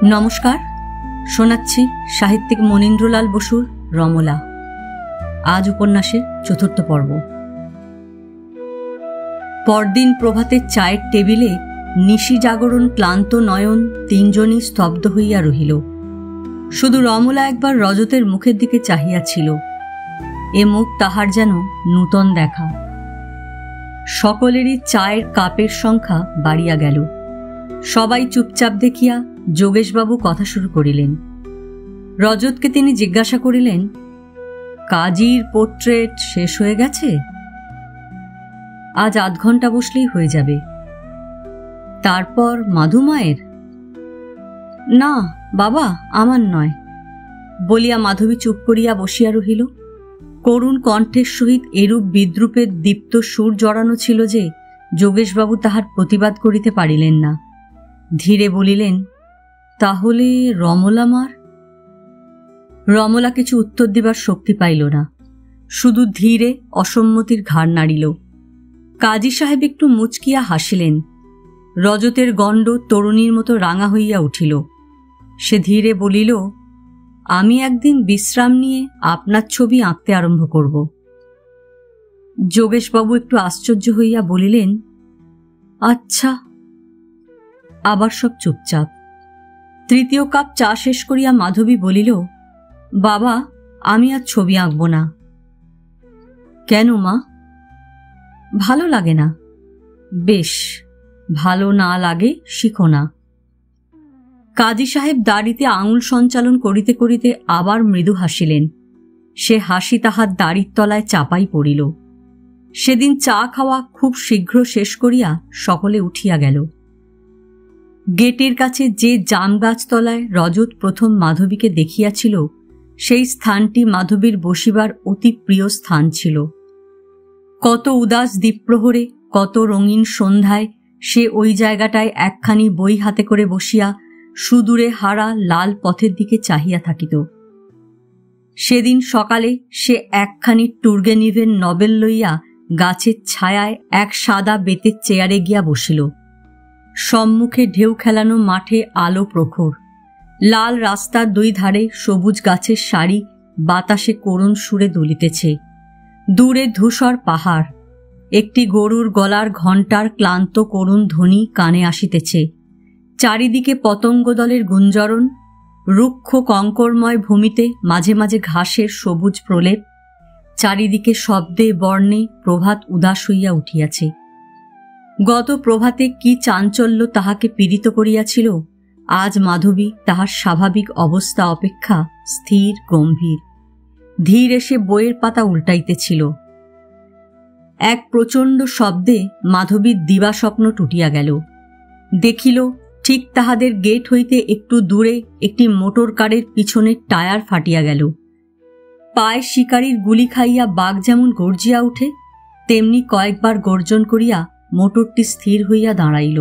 নমস্কার, শোনাচ্ছি সাহিত্যিক মনীন্দ্রলাল বসুর রমলা। আজ উপন্যাসের চতুর্থ পর্ব। পরদিন প্রভাতের চায়ের টেবিলে নিশি জাগরণ ক্লান্ত নয়ন তিনজনই স্তব্ধ হইয়া রহিল। শুধু রমলা একবার রজতের মুখের দিকে চাহিয়াছিল। এ মুখ তাহার যেন নূতন দেখা। সকলেরই চায়ের কাপের সংখ্যা বাড়িয়া গেল। সবাই চুপচাপ দেখিয়া যোগেশবাবু কথা শুরু করিলেন। রজতকে তিনি জিজ্ঞাসা করিলেন, কাজীর পোর্ট্রেট শেষ হয়ে গেছে? আজ আধ ঘন্টা বসলেই হয়ে যাবে। তারপর মাধুমায়ের? না বাবা, আমার নয় বলিয়া মাধবী চুপ করিয়া বসিয়া রহিল। করুণ কণ্ঠের সহিত এরূপ বিদ্রূপের দীপ্ত সুর জড়ানো ছিল যে যোগেশবাবু তাহার প্রতিবাদ করিতে পারিলেন না। ধীরে বলিলেন, তাহলে রমলামার? রমলা কিছু উত্তর দিবার শক্তি পাইল না, শুধু ধীরে অসম্মতির ঘাড় নাড়িল। কাজী সাহেব একটু মুচকিয়া হাসিলেন। রজতের গণ্ড তরুণীর মতো রাঙা হইয়া উঠিল। সে ধীরে বলিল, আমি একদিন বিশ্রাম নিয়ে আপনার ছবি আঁকতে আরম্ভ করব। যোগেশবাবু একটু আশ্চর্য হইয়া বলিলেন, আচ্ছা। আবার সব চুপচাপ। তৃতীয় কাপ চা শেষ করিয়া মাধবী বলিল, বাবা, আমি আর ছবি আঁকব না। কেন মা? ভালো লাগে না। বেশ, ভালো না লাগে শিখো না। কাজী সাহেব দাড়িতে আঙুল সঞ্চালন করিতে করিতে আবার মৃদু হাসিলেন। সে হাসি তাহার দাড়ির তলায় চাপাই পড়িল। সেদিন চা খাওয়া খুব শীঘ্র শেষ করিয়া সকলে উঠিয়া গেল। গেটের কাছে যে জাম গাছ তলায় রজত প্রথম মাধবীকে দেখিয়াছিল, সেই স্থানটি মাধবীর বসিবার অতি প্রিয় স্থান ছিল। কত উদাস দ্বীপ্রহরে, কত রঙিন সন্ধ্যায় সে ওই জায়গাটায় একখানি বই হাতে করে বসিয়া সুদূরে হারা লাল পথের দিকে চাহিয়া থাকিত। সেদিন সকালে সে একখানি টুর্গেনিভের নভেল লইয়া গাছের ছায়ায় এক সাদা বেতের চেয়ারে গিয়া বসিল। সম্মুখে ঢেউ খেলানো মাঠে আলো প্রখর। লাল রাস্তার দুই ধারে সবুজ গাছের সারি বাতাসে করুণ সুরে দুলিতেছে। দূরে ধূসর পাহাড়। একটি গরুর গলার ঘণ্টার ক্লান্ত করুণ ধ্বনি কানে আসিতেছে। চারিদিকে পতঙ্গদলের গুঞ্জরণ। রুক্ষ কঙ্করময় ভূমিতে মাঝে মাঝে ঘাসের সবুজ প্রলেপ। চারিদিকে শব্দে বর্ণে প্রভাত উদাস হইয়া উঠিয়াছে। গত প্রভাতে কি চাঞ্চল্য তাহাকে পীড়িত করিয়াছিল, আজ মাধবী তাহার স্বাভাবিক অবস্থা অপেক্ষা স্থির গম্ভীর। ধীর এসে বইয়ের পাতা উল্টাইতেছিল। এক প্রচণ্ড শব্দে মাধবীর দিবাস্বপ্ন টুটিয়া গেল। দেখিল, ঠিক তাহাদের গেট হইতে একটু দূরে একটি মোটর কারের পিছনের টায়ার ফাটিয়া গেল। পায়ে শিকারীর গুলি খাইয়া বাঘ যেমন গর্জিয়া উঠে, তেমনি কয়েকবার গর্জন করিয়া মোটরটি স্থির হইয়া দাঁড়াইল।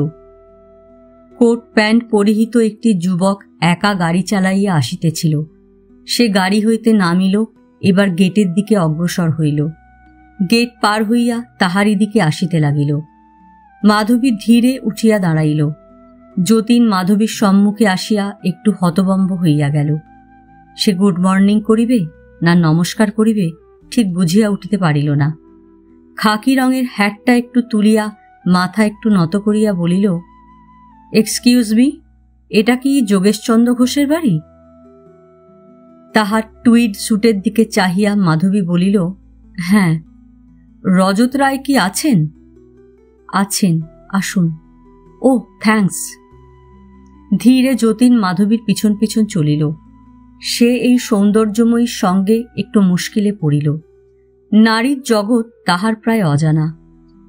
কোট প্যান্ট পরিহিত একটি যুবক একা গাড়ি চালাইয়া আসিতেছিল। সে গাড়ি হইতে নামিল, এবার গেটের দিকে অগ্রসর হইল। গেট পার হইয়া তাহারই দিকে আসিতে লাগিল। মাধবী ধীরে উঠিয়া দাঁড়াইল। যতীন মাধবীর সম্মুখে আসিয়া একটু হতভম্ব হইয়া গেল। সে গুড মর্নিং করিবে না নমস্কার করিবে ঠিক বুঝিয়া উঠিতে পারিল না। খাকি রঙের হ্যাটটা একটু তুলিয়া মাথা একটু নত করিয়া বলিল, এক্সকিউজ মি, এটা কি যোগেশচন্দ্র ঘোষের বাড়ি? তাহার টুইড স্যুটের দিকে চাহিয়া মাধবী বলিল, হ্যাঁ। রজত রায় কি আছেন? আছেন, আসুন। ও থ্যাঙ্কস। ধীরে যতীন মাধবীর পিছন পিছন চলিল। সে এই সৌন্দর্যময়ীর সঙ্গে একটু মুশকিলে পড়িল। নারীর জগৎ তাহার প্রায় অজানা।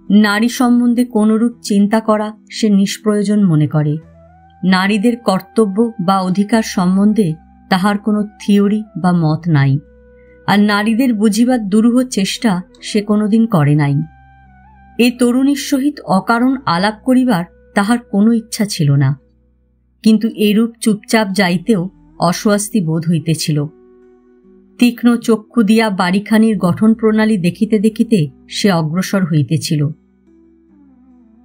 নারী সম্বন্ধে কোনরূপ চিন্তা করা সে নিষ্প্রয়োজন মনে করে। নারীদের কর্তব্য বা অধিকার সম্বন্ধে তাহার কোনো থিওরি বা মত নাই। আর নারীদের বুঝিবার দুরূহ চেষ্টা সে কোনোদিন করে নাই। এ তরুণীর সহিত অকারণ আলাপ করিবার তাহার কোনো ইচ্ছা ছিল না, কিন্তু এরূপ চুপচাপ যাইতেও অস্বস্তি বোধ হইতেছিল। তীক্ষ্ণ চক্ষু দিয়া বাড়িখানির গঠন প্রণালী দেখিতে দেখিতে সে অগ্রসর হইতেছিল।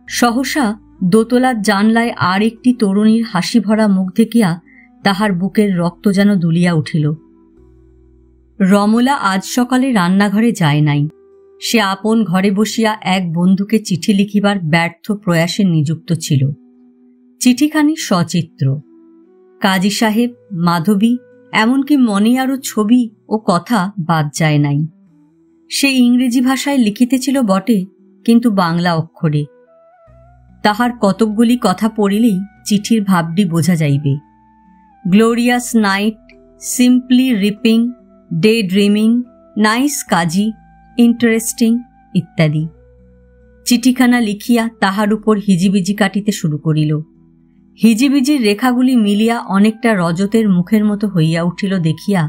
সহসা দোতলার জানলায় আর একটি তরুণীর হাসি ভরা মুখ দেখিয়া তাহার বুকের রক্ত যেন দুলিয়া উঠিল। রমলা আজ সকালে রান্নাঘরে যায় নাই। সে আপন ঘরে বসিয়া এক বন্ধুকে চিঠি লিখিবার ব্যর্থ প্রয়াসে নিযুক্ত ছিল। চিঠিখানি সচিত্র। কাজী সাহেব, মাধবী, এমনকি মনে আরও ছবি ও কথা বাদ যায় নাই। সে ইংরেজি ভাষায় লিখিতেছিল বটে, কিন্তু বাংলা অক্ষরে। তাহার কতকগুলি কথা পড়িলেই চিঠির ভাবটি বোঝা যাইবে। Glorious night, simply ripping, daydreaming, nice cosy, interesting ইত্যাদি। চিঠিখানা লিখিয়া তাহার উপর হিজিবিজি কাটিতে শুরু করিল। হিজিবিজির রেখাগুলি মিলিয়া অনেকটা রজতের মুখের মতো হইয়া উঠিল দেখিয়া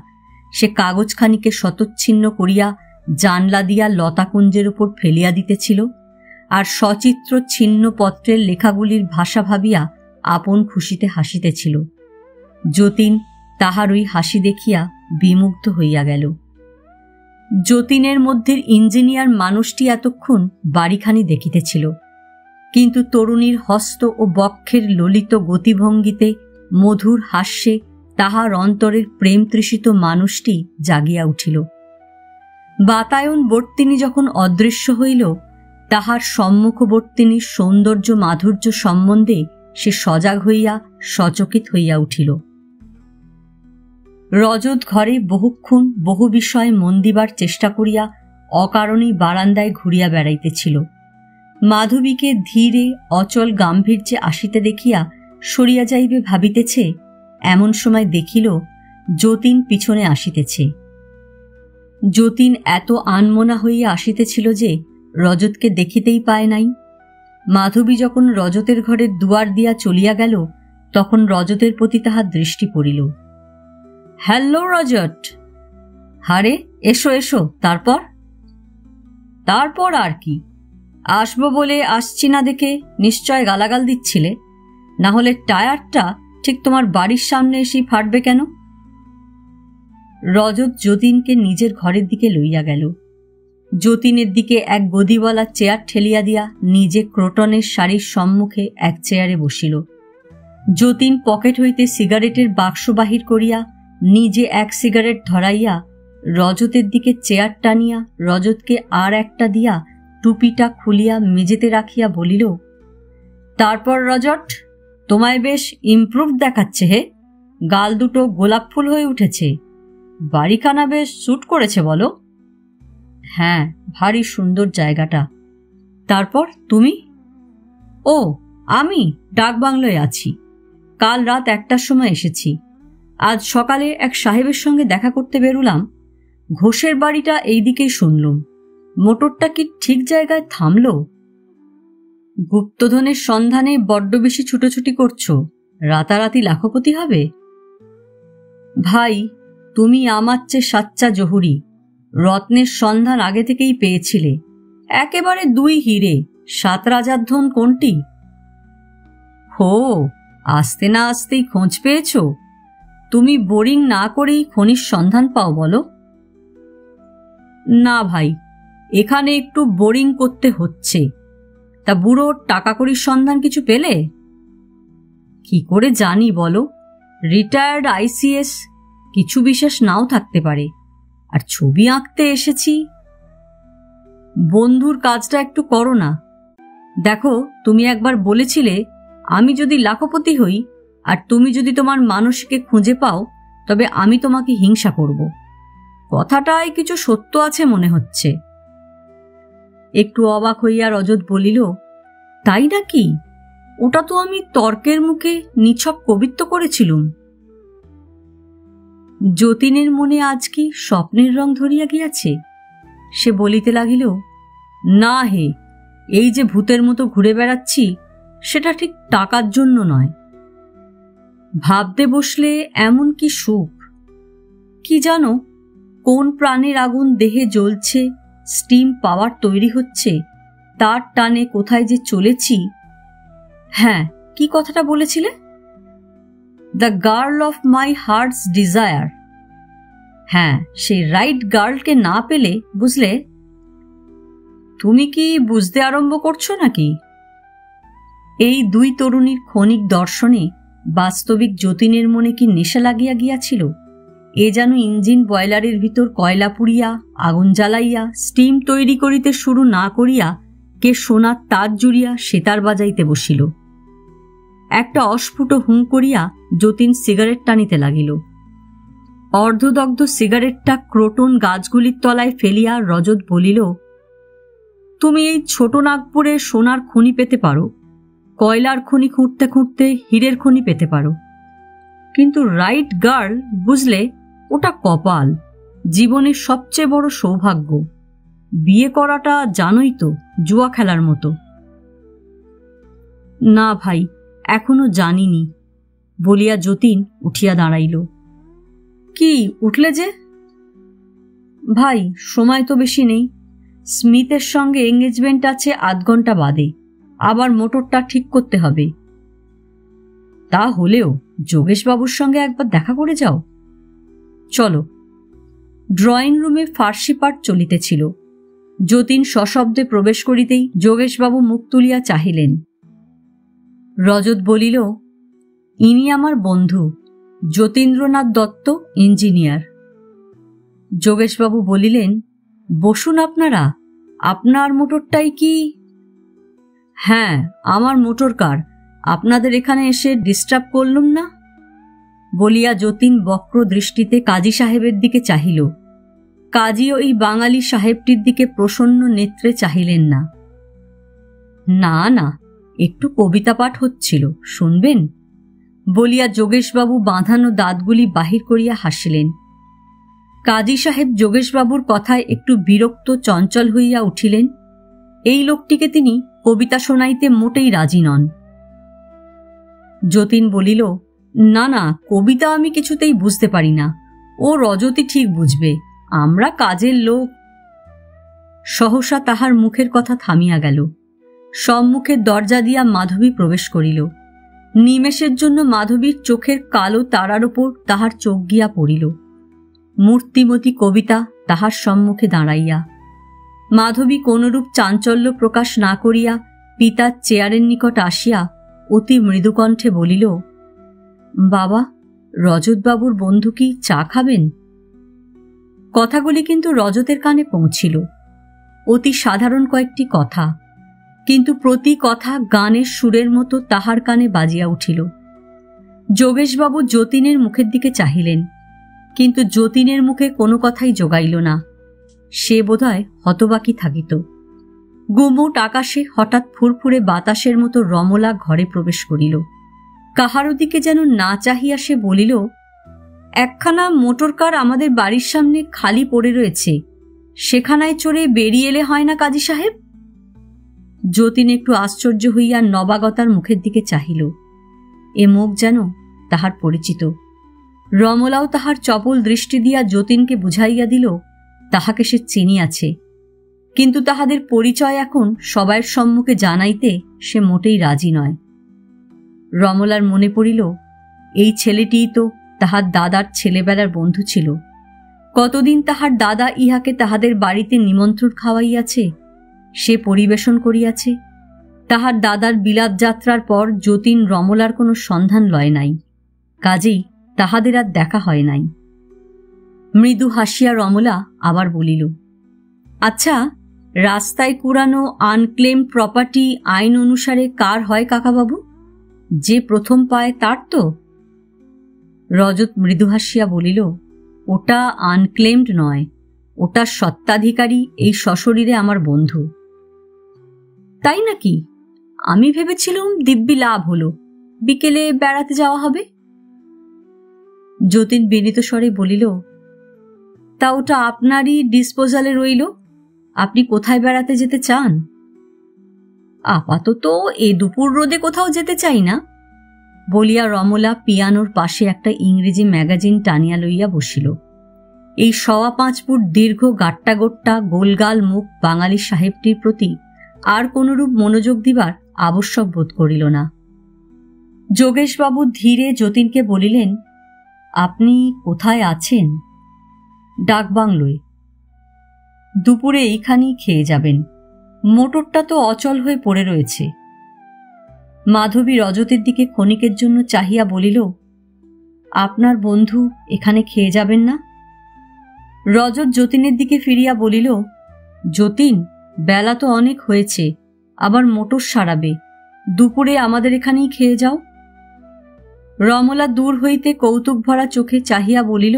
সে কাগজখানিকে শতচ্ছিন্ন করিয়া জানলা দিয়া লতাকুঞ্জের উপর ফেলিয়া দিতেছিল, আর সচিত্র ছিন্ন পত্রের লেখাগুলির ভাষা ভাবিয়া আপন খুশিতে হাসিতেছিল। যতীন তাহার ওই হাসি দেখিয়া বিমুগ্ধ হইয়া গেল। যতীনের মধ্যে ইঞ্জিনিয়ার মানুষটি এতক্ষণ বাড়িখানি দেখিতেছিল, কিন্তু তরুণীর হস্ত ও বক্ষের ললিত গতিভঙ্গিতে, মধুর হাস্যে তাহার অন্তরের প্রেমতৃষিত মানুষটি জাগিয়া উঠিল। বাতায়ন বর্তিনী যখন অদৃশ্য হইল, তাহার সম্মুখবর্তিনীর সৌন্দর্য মাধুর্য সম্বন্ধে সে সজাগ হইয়া সচকিত হইয়া উঠিল। রজত ঘরে বহুক্ষণ বহু বিষয়ে মন দিবার চেষ্টা করিয়া অকারণেই বারান্দায় ঘুরিয়া বেড়াইতেছিল। মাধবীকে ধীরে অচল গাম্ভীর্যে আসিতে দেখিয়া সরিয়া যাইবে ভাবিতেছে, এমন সময় দেখিল যতীন পিছনে আসিতেছে। যতীন এত আনমনা হইয়া আসিতেছিল যে রজতকে দেখিতেই পায় নাই। মাধবী যখন রজতের ঘরের দুয়ার দিয়া চলিয়া গেল, তখন রজতের প্রতি তাহার দৃষ্টি পড়িল। হ্যালো রজত। হারে, এসো এসো। তারপর? তারপর আর কি, আসবো বলে আসছি না দেখে নিশ্চয় গালাগাল দিচ্ছিলে, না হলে টায়ারটা ঠিক তোমার বাড়ির সামনে এসেই ফাটবে কেন? রজত যতীনকে নিজের ঘরের দিকে লইয়া গেল। যতীনের দিকে এক গদিওয়ালা চেয়ার ঠেলিয়া দিয়া নিজে ক্রোটনের শাড়ির সম্মুখে এক চেয়ারে বসিল। যতীন পকেট হইতে সিগারেটের বাক্স বাহির করিয়া নিজে এক সিগারেট ধরাইয়া রজতের দিকে চেয়ার টানিয়া রজতকে আর একটা দিয়া টুপিটা খুলিয়া মেঝেতে রাখিয়া বলিল, তারপর রজত, তোমায় বেশ ইমপ্রুভ দেখাচ্ছে হে। গাল দুটো গোলাপ ফুল হয়ে উঠেছে। বাড়িখানা বেশ স্যুট করেছে বলো। হ্যাঁ, ভারী সুন্দর জায়গাটা। তারপর তুমি? ও, আমি ডাকবাংলোয় আছি। কাল রাত 1টার সময় এসেছি। আজ সকালে এক সাহেবের সঙ্গে দেখা করতে বেরুলাম। ঘোষের বাড়িটা এই দিকেই শুনলুম। মোটরটা কি ঠিক জায়গায় থামল? গুপ্তধনের সন্ধানে বড্ড বেশি ছুটোছুটি করছো। রাতারাতি লাখপতি হবে? ভাই, তুমি আমার চেয়ে সাচ্চা জহুরি। রত্নের সন্ধান আগে থেকেই পেয়েছিলে। একেবারে 2 হিরে। 7 রাজার ধন কোনটি? হো, আসতে না আসতেই খোঁজ পেয়েছ? তুমি বোরিং না করেই খনির সন্ধান পাও বলো? না ভাই, এখানে একটু বোরিং করতে হচ্ছে। তা বুড়োর টাকা কড়ির সন্ধান কিছু পেলে? কি করে জানি বলো? রিটায়ার্ড ICS, কিছু বিশেষ নাও থাকতে পারে। আর ছবি আঁকতে এসেছি। বন্ধুর কাজটা একটু করো না। দেখো, তুমি একবার বলেছিলে আমি যদি লাখপতি হই আর তুমি যদি তোমার মানুষকে খুঁজে পাও, তবে আমি তোমাকে হিংসা করব। কথাটায় কিছু সত্য আছে মনে হচ্ছে। একটু অবাক হইয়া রজত বলিল, তাই নাকি? ওটা তো আমি তর্কের মুখে নিছক কবিত্ব করেছিলুম। যতীনের মনে আজ কি স্বপ্নের রং ধরিয়া গিয়াছে? সে বলিতে লাগিল, না হে, এই যে ভূতের মতো ঘুরে বেড়াচ্ছি, সেটা ঠিক টাকার জন্য নয়। ভাবতে বসলে এমন কি সুখ! কি জানো, কোন প্রাণের আগুন দেহে জ্বলছে, স্টিম পাওয়ার তৈরি হচ্ছে, তার টানে কোথায় যে চলেছি। হ্যাঁ, কি কথাটা বলেছিলে? The girl of my hertz desire. হ্যাঁ, সেই রাইট গার্লকে না পেলে, বুঝলে? তুমি কি বুঝতে আরম্ভ করছো নাকি? এই 2 তরুণীর ক্ষণিক দর্শনে বাস্তবিক যতীনের মনে কি নেশা লাগিয়া গিয়াছিল? এ যেন ইঞ্জিন বয়লারের ভিতর কয়লা পুড়িয়া আগুন জ্বালাইয়া স্টিম তৈরি করিতে শুরু না করিয়া কে সোনার তার জুড়িয়া সেতার বাজাইতে বসিল। একটা অস্ফুট হুঁ করিয়া যতীন সিগারেট টানিতে লাগিল। অর্ধদগ্ধ সিগারেটটা ক্রোটন গাছগুলির তলায় ফেলিয়া রজত বলিল, তুমি এই ছোট নাগপুরে সোনার খনি পেতে পারো, কয়লার খনি খুঁড়তে খুঁড়তে হীরের খনি পেতে পারো, কিন্তু রাইট গার্ল বুঝলে ওটা কপাল, জীবনের সবচেয়ে বড় সৌভাগ্য। বিয়ে করাটা জানোই তো জুয়া খেলার মতো। না ভাই, এখনো জানিনি বলিয়া যতীন উঠিয়া দাঁড়াইল। কি উঠলে যে? ভাই, সময় তো বেশি নেই। স্মিথের সঙ্গে এঙ্গেজমেন্ট আছে 8 ঘন্টা বাদে, আবার মোটরটা ঠিক করতে হবে। তা হলেও যোগেশবাবুর সঙ্গে একবার দেখা করে যাও। চলো। ড্রয়িং রুমে ফার্সি পাঠ চলিতেছিল। যতীন সশব্দে প্রবেশ করিতেই যোগেশবাবু মুখ তুলিয়া চাহিলেন। রজত বলিল, ইনি আমার বন্ধু যতীন্দ্রনাথ দত্ত, ইঞ্জিনিয়ার। যোগেশবাবু বলিলেন, বসুন আপনারা। আপনার মোটরটাই কি? হ্যাঁ, আমার মোটর কার। আপনাদের এখানে এসে ডিস্টার্ব করলুম না? বলিয়া যতীন বক্র দৃষ্টিতে কাজী সাহেবের দিকে চাহিল। কাজীও এই বাঙালি সাহেবটির দিকে প্রসন্ন নেত্রে চাহিলেন না। না না, একটু কবিতা পাঠ হচ্ছিল, শুনবেন? বলিয়া যোগেশবাবু বাঁধানো দাঁতগুলি বাহির করিয়া হাসিলেন। কাজী সাহেব যোগেশবাবুর কথায় একটু বিরক্ত চঞ্চল হইয়া উঠিলেন। এই লোকটিকে তিনি কবিতা শোনাইতে মোটেই রাজি নন। যতীন বলিল, না না, কবিতা আমি কিছুতেই বুঝতে পারি না। ও রজতই ঠিক বুঝবে, আমরা কাজের লোক। সহসা তাহার মুখের কথা থামিয়া গেল। সম্মুখের দরজা দিয়া মাধবী প্রবেশ করিল। নিমেষের জন্য মাধবীর চোখের কালো তারার ওপর তাহার চোখ গিয়া পড়িল। মূর্তিমতী কবিতা তাহার সম্মুখে দাঁড়াইয়া। মাধবী কোনরূপ চাঞ্চল্য প্রকাশ না করিয়া পিতার চেয়ারের নিকট আসিয়া অতি মৃদুকণ্ঠে বলিল, বাবা, রজতবাবুর বন্ধু কি চা খাবেন? কথাগুলি কিন্তু রজতের কানে পৌঁছিল। অতি সাধারণ কয়েকটি কথা, কিন্তু প্রতি কথা গানের সুরের মতো তাহার কানে বাজিয়া উঠিল। যোগেশবাবু যতীনের মুখের দিকে চাহিলেন, কিন্তু যতীনের মুখে কোনো কথাই জোগাইল না। সে বোধহয় হতবাকি থাকিত। গুমুট আকাশে হঠাৎ ফুরফুরে বাতাসের মতো রমলা ঘরে প্রবেশ করিল। কাহারও দিকে যেন না চাহিয়া সে বলিল, একখানা মোটরকার আমাদের বাড়ির সামনে খালি পড়ে রয়েছে, সেখানায় চড়ে বেরিয়ে এলে হয় না কাজী সাহেব? যতীন একটু আশ্চর্য হইয়া নবাগতার মুখের দিকে চাহিল। এ মুখ যেন তাহার পরিচিত। রমলাও তাহার চপল দৃষ্টি দিয়া যতীনকে বুঝাইয়া দিল তাহাকে সে চিনিয়াছে, কিন্তু তাহাদের পরিচয় এখন সবাইয়ের সম্মুখে জানাইতে সে মোটেই রাজি নয়। রমলার মনে পড়িল, এই ছেলেটিই তো তাহার দাদার ছেলেবেলার বন্ধু ছিল। কতদিন তাহার দাদা ইহাকে তাহাদের বাড়িতে নিমন্ত্রণ খাওয়াইয়াছে, সে পরিবেশন করিয়াছে। তাহার দাদার বিলাত যাত্রার পর যতীন রমলার কোনো সন্ধান লয় নাই, কাজেই তাহাদের আর দেখা হয় নাই। মৃদু হাসিয়া রমলা আবার বলিল, আচ্ছা, রাস্তায় কুড়ানো আনক্লেম প্রপার্টি আইন অনুসারে কার হয় কাকাবাবু? যে প্রথম পায় তার তো? রজত মৃদু হাসিয়া বলিল, ওটা আনক্লেমড নয়, ওটা সত্ত্বাধিকারী এই সশরীরে আমার বন্ধু। তাই নাকি? আমি ভেবেছিলাম দিব্যি লাভ হলো, বিকেলে বেড়াতে যাওয়া হবে। যতীন বিনীত স্বরে বলিল, তা ওটা আপনারই ডিসপোজালে রইল, আপনি কোথায় বেড়াতে যেতে চান? আপাতত এ দুপুর রোদে কোথাও যেতে চাই না, বলিয়া রমলা পিয়ানোর পাশে একটা ইংরেজি ম্যাগাজিন টানিয়া লইয়া বসিল। এই 5.25 ফুট দীর্ঘ গাট্টাগোট্টা গোলগাল মুখ বাঙালি সাহেবটির প্রতি আর কোনরূপ মনোযোগ দিবার আবশ্যক বোধ করিল না। যোগেশবাবু ধীরে যতীনকে বলিলেন, আপনি কোথায় আছেন? ডাকবাংলোয়। দুপুরে এইখানেই খেয়ে যাবেন, মোটরটা তো অচল হয়ে পড়ে রয়েছে। মাধবী রজতের দিকে ক্ষণিকের জন্য চাহিয়া বলিল, আপনার বন্ধু এখানে খেয়ে যাবেন না? রজত যতীনের দিকে ফিরিয়া বলিল, যতীন, বেলা তো অনেক হয়েছে, আবার মোটর সারাবে, দুপুরে আমাদের এখানেই খেয়ে যাও। রমলা দূর হইতে কৌতুক ভরা চোখে চাহিয়া বলিল,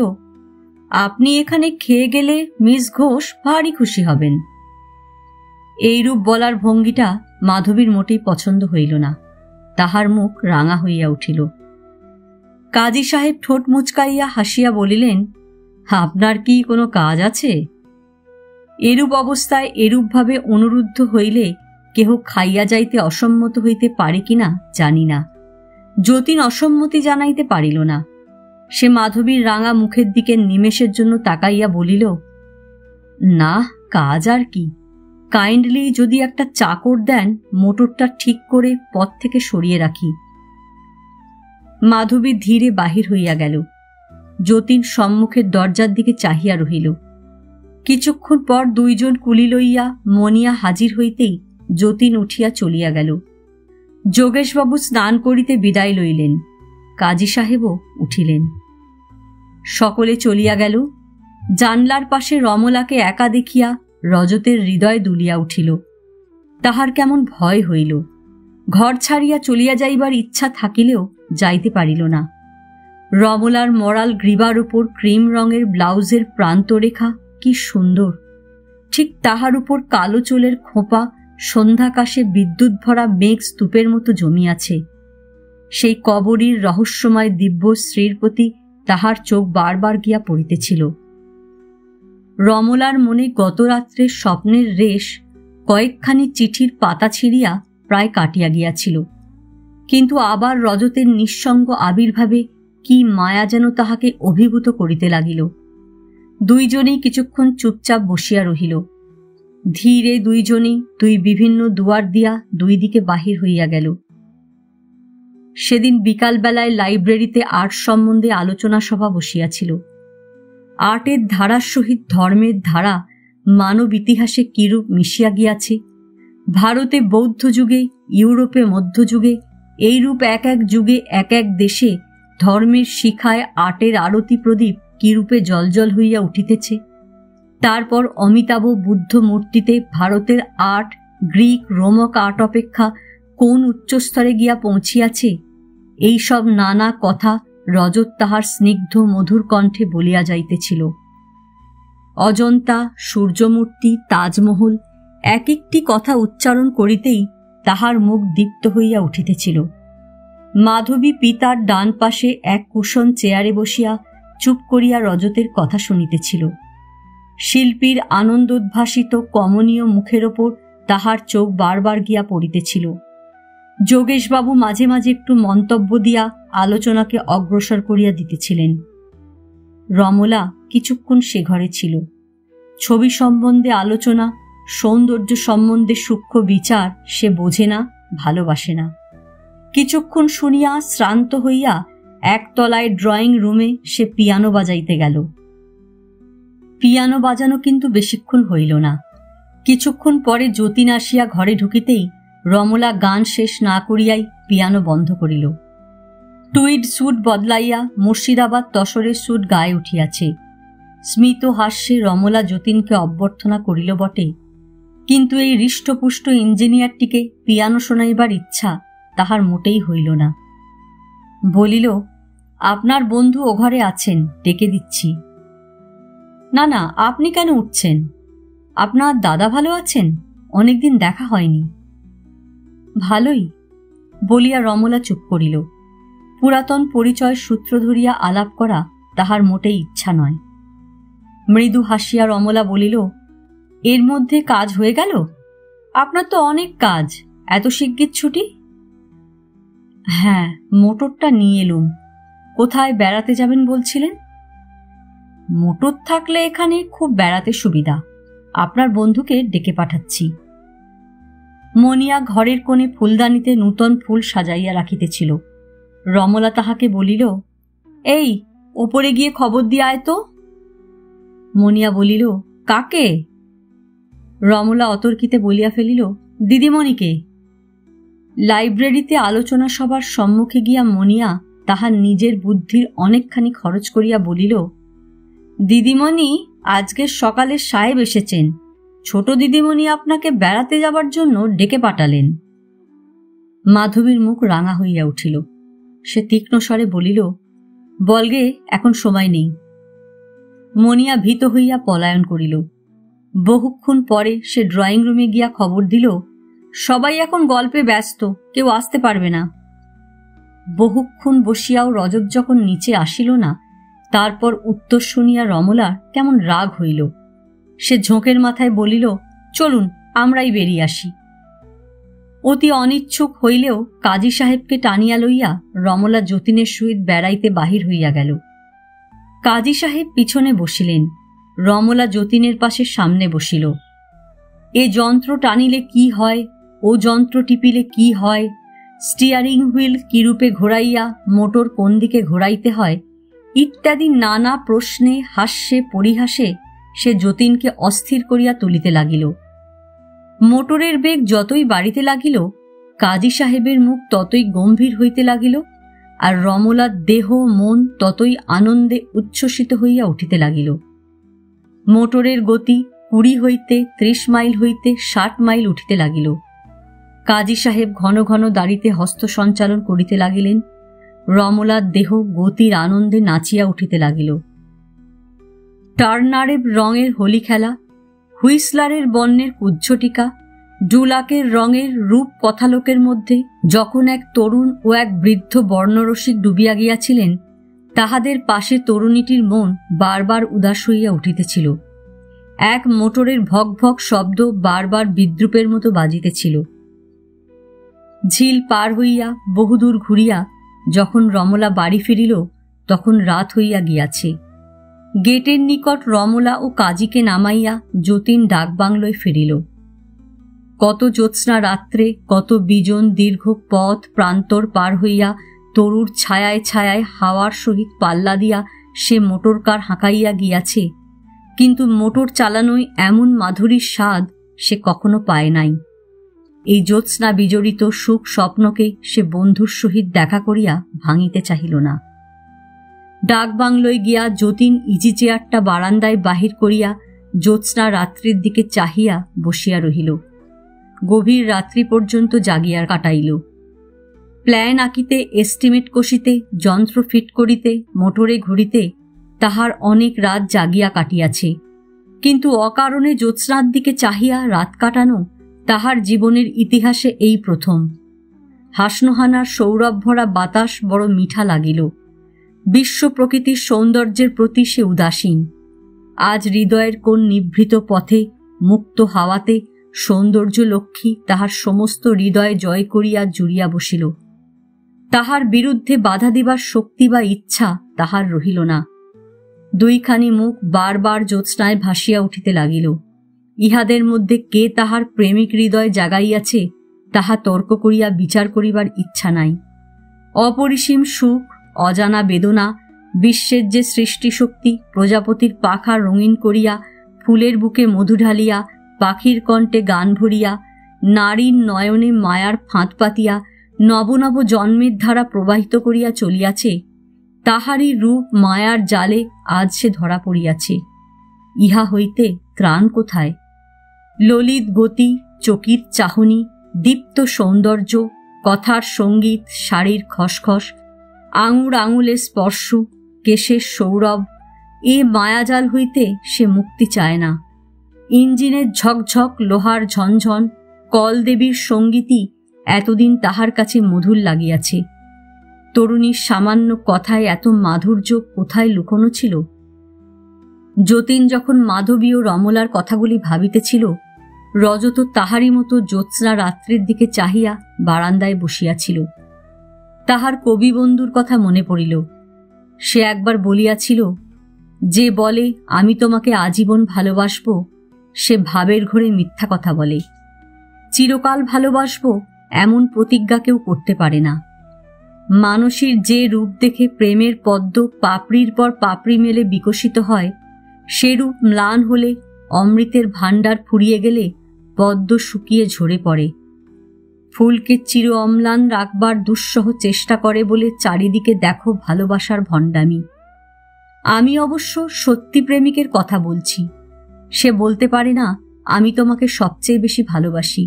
আপনি এখানে খেয়ে গেলে মিস ঘোষ ভারী খুশি হবেন। এইরূপ বলার ভঙ্গিটা মাধবীর মোটেই পছন্দ হইল না। তাহার মুখ রাঙা হইয়া উঠিল। কাজী সাহেব ঠোঁট মুচকাইয়া হাসিয়া বলিলেন, আপনার কি কোনো কাজ আছে? এরূপ অবস্থায় এরূপভাবে অনুরুদ্ধ হইলে কেহ খাইয়া যাইতে অসম্মত হইতে পারে কিনা জানি না। যতীন অসম্মতি জানাইতে পারিল না। সে মাধবীর রাঙা মুখের দিকে নিমেষের জন্য তাকাইয়া বলিল, না, কাজ আর কি, কাইন্ডলি যদি একটা চাকর দেন, মোটরটা ঠিক করে পথ থেকে সরিয়ে রাখি। মাধবী ধীরে বাহির হইয়া গেল। যতীন সম্মুখের দরজার দিকে চাহিয়া রহিল। কিছুক্ষণ পর দুইজন কুলি লইয়া মনিয়া হাজির হইতেই যতীন উঠিয়া চলিয়া গেল। যোগেশবাবু স্নান করিতে বিদায় লইলেন। কাজী সাহেবও উঠিলেন। সকলে চলিয়া গেল। জানলার পাশে রমলাকে একা দেখিয়া রজতের হৃদয় দুলিয়া উঠিল। তাহার কেমন ভয় হইল। ঘর ছাড়িয়া চলিয়া যাইবার ইচ্ছা থাকিলেও যাইতে পারিল না। রমলার মরাল গ্রীবার উপর ক্রিম রঙের ব্লাউজের প্রান্তরেখা কি সুন্দর! ঠিক তাহার উপর কালো চুলের খোঁপা সন্ধ্যাকাশে বিদ্যুৎ ভরা মেঘ স্তূপের মতো জমিয়াছে। সেই কবরীর রহস্যময় দিব্য শ্রীর প্রতি তাহার চোখ বারবার গিয়া পড়িতেছিল। রমলার মনে গত রাত্রের স্বপ্নের রেশ কয়েকখানি চিঠির পাতা ছিঁড়িয়া প্রায় কাটিয়া গিয়াছিল, কিন্তু আবার রজতের নিঃসঙ্গ আবির্ভাবে কি মায়া যেন তাহাকে অভিভূত করিতে লাগিল। দুইজনেই কিছুক্ষণ চুপচাপ বসিয়া রহিল। ধীরে দুইজনেই দুই বিভিন্ন দুয়ার দিয়া দুই দিকে বাহির হইয়া গেল। সেদিন বিকালবেলায় লাইব্রেরিতে আর্ট সম্বন্ধে আলোচনা সভা বসিয়াছিল। আর্টের ধারার সহিত ধর্মের ধারা মানব ইতিহাসে কিরূপ মিশিয়া গিয়াছে, ভারতে বৌদ্ধ যুগে, ইউরোপে মধ্যযুগে, এইরূপ এক এক যুগে এক এক দেশে ধর্মের শিখায় আর্টের আরতি প্রদীপ কিরূপে জলজল হইয়া উঠিতেছে। তারপর অমিতাভ বুদ্ধ মূর্তিতে ভারতের আর্ট গ্রিক রোমক আর্ট অপেক্ষা কোন উচ্চস্তরে গিয়া পৌঁছিয়াছে, এইসব নানা কথা রজত তাহার স্নিগ্ধ মধুর কণ্ঠে বলিয়া যাইতেছিল। অজন্তা, সূর্যমূর্তি, তাজমহল এক একটি কথা উচ্চারণ করিতেই তাহার মুখ দীপ্ত হইয়া উঠিতেছিল। মাধবী পিতার ডান পাশে এক কুশন চেয়ারে বসিয়া চুপ করিয়া রজতের কথা শুনিতেছিল। শিল্পীর আনন্দোদ্ভাসিত কমনীয় মুখের ওপর তাহার চোখ বারবার গিয়া পড়িতেছিল। যোগেশবাবু মাঝে মাঝে একটু মন্তব্য দিয়া আলোচনাকে অগ্রসর করিয়া দিতেছিলেন। রমলা কিছুক্ষণ সে ঘরে ছিল। ছবি সম্বন্ধে আলোচনা, সৌন্দর্য সম্বন্ধে সূক্ষ্ম বিচার সে বোঝে না, ভালোবাসে না। কিছুক্ষণ শুনিয়া শ্রান্ত হইয়া একতলায় ড্রয়িং রুমে সে পিয়ানো বাজাইতে গেল। পিয়ানো বাজানো কিন্তু বেশিক্ষণ হইল না। কিছুক্ষণ পরে যতীন আসিয়া ঘরে ঢুকিতেই রমলা গান শেষ না করিয়াই পিয়ানো বন্ধ করিল। টুইড স্যুট বদলাইয়া মুর্শিদাবাদ তসরের স্যুট গায়ে উঠিয়াছে। স্মিত হাস্যে রমলা যতীনকে অভ্যর্থনা করিল বটে, কিন্তু এই হৃষ্টপুষ্ট ইঞ্জিনিয়ারটিকে পিয়ানো শোনাইবার ইচ্ছা তাহার মোটেই হইল না। বলিল, আপনার বন্ধু ও ঘরে আছেন, ডেকে দিচ্ছি। না না, আপনি কেন উঠছেন? আপনার দাদা ভালো আছেন? অনেকদিন দেখা হয়নি। ভালোই, বলিয়া রমলা চুপ করিল। পুরাতন পরিচয় সূত্র ধরিয়া আলাপ করা তাহার মোটেই ইচ্ছা নয়। মৃদু হাসিয়া রমলা বলিল, এর মধ্যে কাজ হয়ে গেল? আপনার তো অনেক কাজ, এত শিগগির ছুটি? হ্যাঁ, মোটরটা নিয়ে এলুম। কোথায় বেড়াতে যাবেন বলছিলেন? মোটর থাকলে এখানে খুব বেড়াতে সুবিধা। আপনার বন্ধুকে ডেকে পাঠাচ্ছি। মনিয়া ঘরের কোণে ফুলদানিতে নূতন ফুল সাজাইয়া রাখিতেছিল। রমলা তাহাকে বলিল, এই, ওপরে গিয়ে খবর দিয়ে আয় তো। মনিয়া বলিল, কাকে? রমলা অতর্কিতে বলিয়া ফেলিল, দিদিমণিকে। লাইব্রেরিতে আলোচনা সভার সম্মুখে গিয়া মনিয়া তাহার নিজের বুদ্ধির অনেকখানি খরচ করিয়া বলিল, দিদিমণি, আজকের সকালে সাহেব এসেছেন। ছোট দিদিমণি আপনাকে বেড়াতে যাবার জন্য ডেকে পাঠালেন। মাধবীর মুখ রাঙা হইয়া উঠিল। সে তীক্ষ্ণ স্বরে বলিল, বলগে, এখন সময় নেই। মনিয়া ভীত হইয়া পলায়ন করিল। বহুক্ষণ পরে সে ড্রয়িং রুমে গিয়া খবর দিল, সবাই এখন গল্পে ব্যস্ত, কেউ আসতে পারবে না। বহুক্ষণ বসিয়াও রজত যখন নিচে আসিল না, তারপর উত্তর শুনিয়া রমলার কেমন রাগ হইল। সে ঝোঁকের মাথায় বলিল, চলুন, আমরাই বেরিয়ে আসি। অতি অনিচ্ছুক হইলেও কাজী সাহেবকে টানিয়া লইয়া রমলা যতীনের সহিত বেড়াইতে বাহির হইয়া গেল। কাজী সাহেব পিছনে বসিলেন, রমলা যতীনের পাশে সামনে বসিল। এ যন্ত্র টানিলে কি হয়, ও যন্ত্র টিপিলে কি হয়, স্টিয়ারিং হুইল কিরূপে ঘোরাইয়া মোটর কোন দিকে ঘোরাইতে হয় ইত্যাদি নানা প্রশ্নে, হাস্যে, পরিহাসে সে যতীনকে অস্থির করিয়া তুলিতে লাগিল। মোটরের বেগ যতই বাড়িতে লাগিল, কাজী সাহেবের মুখ ততই গম্ভীর হইতে লাগিল, আর রমলার দেহ মন ততই আনন্দে উচ্ছ্বসিত হইয়া উঠিতে লাগিল। মোটরের গতি 20 হইতে 30 মাইল হইতে 60 মাইল উঠিতে লাগিল। কাজী সাহেব ঘন ঘন দাড়িতে হস্ত সঞ্চালন করিতে লাগিলেন। রমলার দেহ গতির আনন্দে নাচিয়া উঠিতে লাগিল। টার্নারের রঙের হোলি খেলা, হুইসলারের বর্ণের কুজ্ঝটিকা, ডুলাকের রঙের রূপ কথালোকের মধ্যে যখন এক তরুণ ও এক বৃদ্ধ বর্ণরসিক ডুবিয়া গিয়াছিলেন, তাহাদের পাশে তরুণীটির মন বারবার উদাস হইয়া উঠিতেছিল। এক মোটরের ভক ভক শব্দ বারবার বিদ্রুপের মতো বাজিতেছিল। ঝিল পার হইয়া বহুদূর ঘুরিয়া যখন রমলা বাড়ি ফিরিল, তখন রাত হইয়া গিয়াছে। গেটের নিকট রমলা ও কাজীকে নামাইয়া যতীন ডাকবাংলোয় ফিরিল। কত জ্যোৎস্না রাত্রে, কত বিজন দীর্ঘ পথ প্রান্তর পার হইয়া তরুর ছায়ায় ছায়ায় হাওয়ার সহিত পাল্লা দিয়া সে মোটরকার হাঁকাইয়া গিয়াছে, কিন্তু মোটর চালানোয় এমন মাধুরীর স্বাদ সে কখনো পায় নাই। এই জ্যোৎস্না বিজড়িত সুখ স্বপ্নকে সে বন্ধুর সহিত দেখা করিয়া ভাঙিতে চাহিল না। ডাকবাংলোয় গিয়া যতীন ইজি চেয়ারটা বারান্দায় বাহির করিয়া জ্যোৎস্না রাত্রির দিকে চাহিয়া বসিয়া রহিল। গভীর রাত্রি পর্যন্ত জাগিয়া কাটাইল। প্ল্যান আঁকিতে, এস্টিমেট কষিতে, যন্ত্র ফিট করিতে, মোটরে ঘুরিতে তাহার অনেক রাত জাগিয়া কাটিয়াছে, কিন্তু অকারণে জ্যোৎস্নার দিকে চাহিয়া রাত কাটানো তাহার জীবনের ইতিহাসে এই প্রথম। হাসনোহানার সৌরভ ভরা বাতাস বড় মিঠা লাগিল। বিশ্ব প্রকৃতির সৌন্দর্যের প্রতি সে উদাসীন। আজ হৃদয়ের কোন নিভৃত পথে, মুক্ত হাওয়াতে সৌন্দর্য লক্ষ্মী তাহার সমস্ত হৃদয় জয় করিয়া জুড়িয়া বসিল। তাহার বিরুদ্ধে বাধা দিবার শক্তি বা ইচ্ছা তাহার রহিল না। দুইখানি মুখ বারবার জ্যোৎস্নায় ভাসিয়া উঠিতে লাগিল। ইহাদের মধ্যে কে তাহার প্রেমিক হৃদয় জাগাইয়াছে তাহা তর্ক করিয়া বিচার করিবার ইচ্ছা নাই। অপরিসীম সুখ, অজানা বেদনা, বিশ্বের যে সৃষ্টিশক্তি প্রজাপতির পাখা রঙিন করিয়া, ফুলের বুকে মধু ঢালিয়া, পাখির কণ্ঠে গান ভরিয়া, নারীর নয়নে মায়ার ফাঁদ পাতিয়া নব নব জন্মের ধারা প্রবাহিত করিয়া চলিয়াছে, তাহারই রূপ মায়ার জালে আজ সে ধরা পড়িয়াছে। ইহা হইতে ত্রাণ কোথায়? ললিত গতি, চকিত চাহনি, দীপ্ত সৌন্দর্য, কথার সঙ্গীত, শাড়ির খসখস, আঙুর আঙুলের স্পর্শ, কেশের সৌরভ, এ মায়াজাল হইতে সে মুক্তি চায় না। ইঞ্জিনের ঝকঝক, লোহার ঝনঝন, কলদেবীর সঙ্গীতই এতদিন তাহার কাছে মধুর লাগিয়াছে। তরুণীর সামান্য কথায় এত মাধুর্য কোথায় লুকোনো ছিল? যতীন যখন মাধবী ও রমলার কথাগুলি ভাবিতেছিল, রজত তাহারই মতো জ্যোৎস্না রাত্রির দিকে চাহিয়া বারান্দায় বসিয়াছিল। তাহার কবি বন্ধুর কথা মনে পড়িল। সে একবার বলিয়াছিল, যে বলে আমি তোমাকে আজীবন ভালোবাসব, সে ভাবের ঘোরে মিথ্যা কথা বলে। চিরকাল ভালোবাসব এমন প্রতিজ্ঞা কেউ করতে পারে না। মানসীর যে রূপ দেখে প্রেমের পদ্ম পাপড়ির পর পাপড়ি মেলে বিকশিত হয়, সে রূপ ম্লান হলে, অমৃতের ভাণ্ডার ফুরিয়ে গেলে পদ্ম শুকিয়ে ঝরে পড়ে। ফুলকে চির অম্লান রাখবার দুঃসহ চেষ্টা করে বলে চারিদিকে দেখো ভালোবাসার ভণ্ডামি। আমি অবশ্য সত্যি প্রেমিকের কথা বলছি। সে বলতে পারে না আমি তোমাকে সবচেয়ে বেশি ভালোবাসি,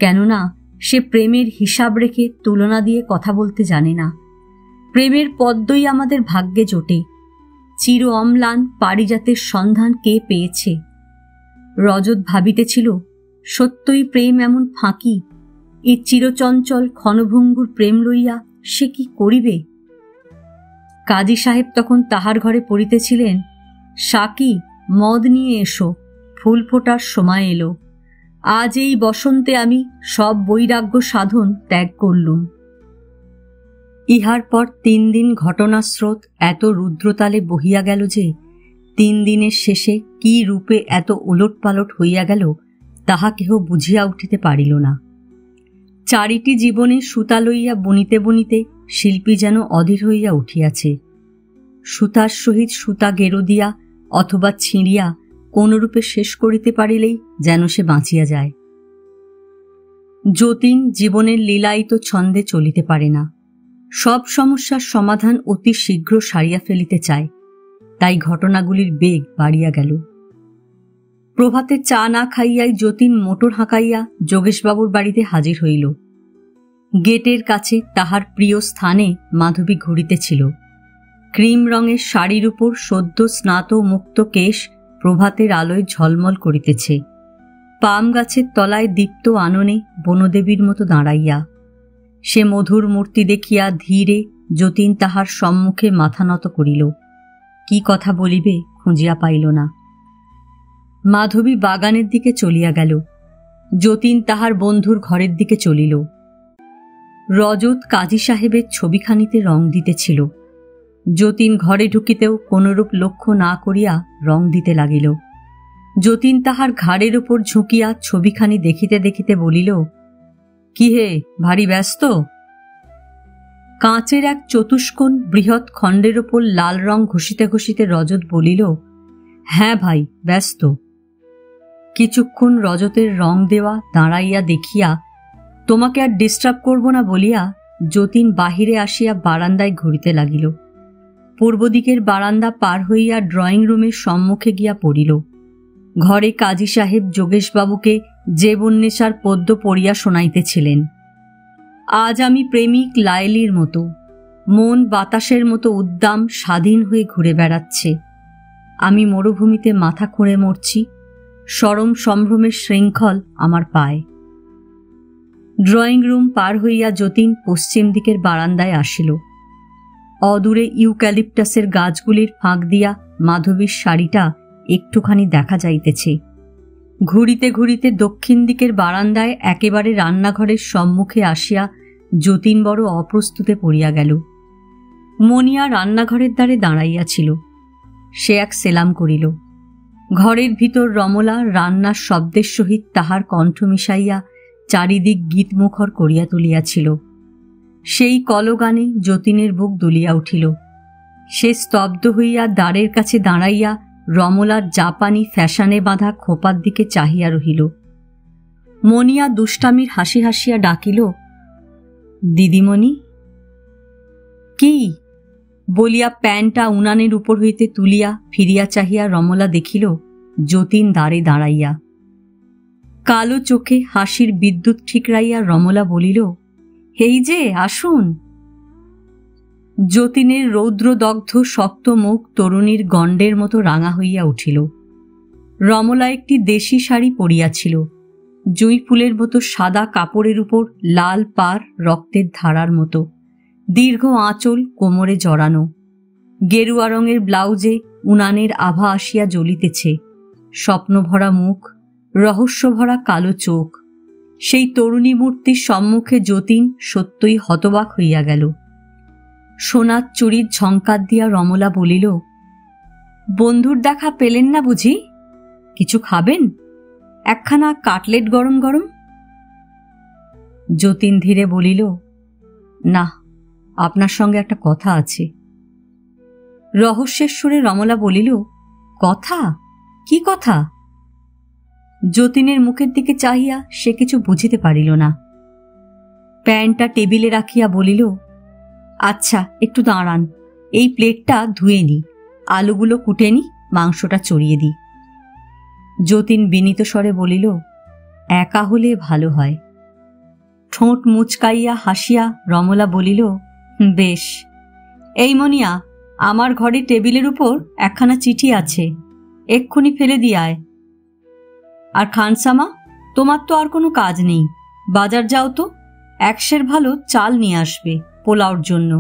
কেননা সে প্রেমের হিসাব রেখে তুলনা দিয়ে কথা বলতে জানে না। প্রেমের পদ্মই আমাদের ভাগ্যে জোটে। চির অম্লান পারিজাতের সন্ধান কে পেয়েছে? রজত ভাবিতেছিল, সত্যই প্রেম এমন ফাঁকি? এই চিরচঞ্চল ক্ষণভঙ্গুর প্রেম লইয়া সে কি করিবে? কাজী সাহেব তখন তাহার ঘরে পড়িতেছিলেন, সাকি, মদ নিয়ে এসো, ফুল ফোটার সময় এলো। আজ এই বসন্তে আমি সব বৈরাগ্য সাধন ত্যাগ করলুম। ইহার পর 3 দিন ঘটনাস্রোত এত রুদ্রতালে বহিয়া গেল যে 3 দিনের শেষে কি রূপে এত ওলটপালট হইয়া গেল তাহা কেহ বুঝিয়া উঠিতে পারিল না। 4টি জীবনে সুতা লইয়া বুনিতে বুনিতে শিল্পী যেন অধীর হইয়া উঠিয়াছে। সুতার সহিত সুতা গেরো দিয়া অথবা ছিঁড়িয়া কোনরূপে শেষ করিতে পারিলেই যেন সে বাঁচিয়া যায়। যতীন জীবনের লীলায়িত ছন্দে চলিতে পারে না। সব সমস্যার সমাধান অতি শীঘ্র সারিয়া ফেলিতে চায়, তাই ঘটনাগুলির বেগ বাড়িয়া গেল। প্রভাতে চা না খাইয়াই যতীন মোটর হাঁকাইয়া যোগেশবাবুর বাড়িতে হাজির হইল। গেটের কাছে তাহার প্রিয় স্থানে মাধবী ঘুরিতেছিল। ক্রিম রঙের শাড়ির উপর সদ্য স্নাত মুক্ত কেশ প্রভাতের আলোয় ঝলমল করিতেছে। পাম গাছের তলায় দীপ্ত আননে বনদেবীর মতো দাঁড়াইয়া। সে মধুর মূর্তি দেখিয়া ধীরে যতীন তাহার সম্মুখে মাথা নত করিল। কি কথা বলিবে খুঁজিয়া পাইল না। মাধবী বাগানের দিকে চলিয়া গেল। যতীন তাহার বন্ধুর ঘরের দিকে চলিল। রজত কাজী সাহেবের ছবিখানিতে রং দিতেছিল। যতীন ঘরে ঢুকিতেও কোনরূপ লক্ষ্য না করিয়া রং দিতে লাগিল। যতীন তাহার ঘাড়ের উপর ঝুঁকিয়া ছবিখানি দেখিতে দেখিতে বলিল, কি হে, ভারী ব্যস্ত? কাঁচের এক চতুষ্কোণ বৃহৎ খণ্ডের ওপর লাল রং ঘষিতে ঘষিতে রজত বলিল, হ্যাঁ ভাই, ব্যস্ত। কিছুক্ষণ রজতের রং দেওয়া দাঁড়াইয়া দেখিয়া তোমাকে আর ডিস্টার্ব করব না বলিয়া যতীন বাহিরে আসিয়া বারান্দায় ঘুরিতে লাগিল। পূর্ব দিকের বারান্দা পার হইয়া ড্রয়িং রুমের সম্মুখে গিয়া পড়িল। ঘরে কাজী সাহেব যোগেশবাবুকে জীবন্নেশার পদ্য পড়িয়া শোনাইতেছিলেন। আজ আমি প্রেমিক লায়লির মতো, মন বাতাসের মতো উদ্দাম স্বাধীন হয়ে ঘুরে বেড়াচ্ছে। আমি মরুভূমিতে মাথা খুঁড়ে মরছি, সরম সম্ভ্রমের শৃঙ্খল আমার পায়। ড্রয়িং রুম পার হইয়া যতীন পশ্চিম দিকের বারান্দায় আসিল। অদূরে ইউক্যালিপটাসের গাছগুলির ফাঁক দিয়া মাধবীর শাড়িটা একটুখানি দেখা যাইতেছে। ঘুরিতে ঘুরিতে দক্ষিণ দিকের বারান্দায় একেবারে রান্নাঘরের সম্মুখে আসিয়া যতীন বড় অপ্রস্তুতে পড়িয়া গেল। মনিয়া রান্নাঘরের দ্বারে দাঁড়াইয়াছিল। সে এক সেলাম করিল। ঘরের ভিতর রমলা রান্নার শব্দের সহিত তাহার কণ্ঠ মিশাইয়া চারিদিক গীতমুখর করিয়া তুলিয়াছিল। সেই কলগানে যতীনের বুক দুলিয়া উঠিল। সে স্তব্ধ হইয়া দ্বারের কাছে দাঁড়াইয়া রমলার জাপানি ফ্যাশনে বাঁধা খোপার দিকে চাহিয়া রহিল। মনিয়া দুষ্টামির হাসি হাসিয়া ডাকিল, দিদিমণি। কি বলিয়া প্যান্টটা উনানের উপর হইতে তুলিয়া ফিরিয়া চাহিয়া রমলা দেখিল যতীন দ্বারে দাঁড়াইয়া। কালো চোখে হাসির বিদ্যুৎ ঠিকরাইয়া রমলা বলিল, এই যে আসুন। যতীনের রৌদ্রদগ্ধ শক্ত মুখ তরুণীর গণ্ডের মতো রাঙা হইয়া উঠিল। রমলা একটি দেশি শাড়ি পরিয়াছিল। জুঁই ফুলের মতো সাদা কাপড়ের উপর লাল পাড় রক্তের ধারার মতো, দীর্ঘ আঁচল কোমরে জড়ানো। গেরুয়া রঙের ব্লাউজে উনানের আভা আসিয়া জ্বলিতেছে। স্বপ্নভরা মুখ, রহস্যভরা কালো চোখ। সেই তরুণী মূর্তির সম্মুখে যতীন সত্যই হতবাক হইয়া গেল। সোনার চুরির ঝঙ্কার দিয়া রমলা বলিল, বন্ধুর দেখা পেলেন না বুঝি? কিছু খাবেন? একখানা কাটলেট গরম গরম। যতীন ধীরে বলিল, না, আপনার সঙ্গে একটা কথা আছে। রহস্যের সুরে রমলা বলিল, কথা? কি কথা? যতীনের মুখের দিকে চাহিয়া সে কিছু বুঝিতে পারিল না। প্যানটা টেবিলে রাখিয়া বলিল, আচ্ছা একটু দাঁড়ান, এই প্লেটটা ধুয়ে নি, আলুগুলো কুটে নি, মাংসটা চড়িয়ে দিই। যতীন বিনীত স্বরে বলিল, একা হলে ভালো হয়। ঠোঁট মুচকাইয়া হাসিয়া রমলা বলিল, বেশ। এই মনিয়া, আমার ঘরে টেবিলের উপর একখানা চিঠি আছে, এক্ষুনি ফেলে দিয়ে আয়। আর খানসামা, তোমার তো আর কোনো কাজ নেই, বাজার যাও তো, 1 সের ভালো চাল নিয়ে আসবে পোলাওর জন্য,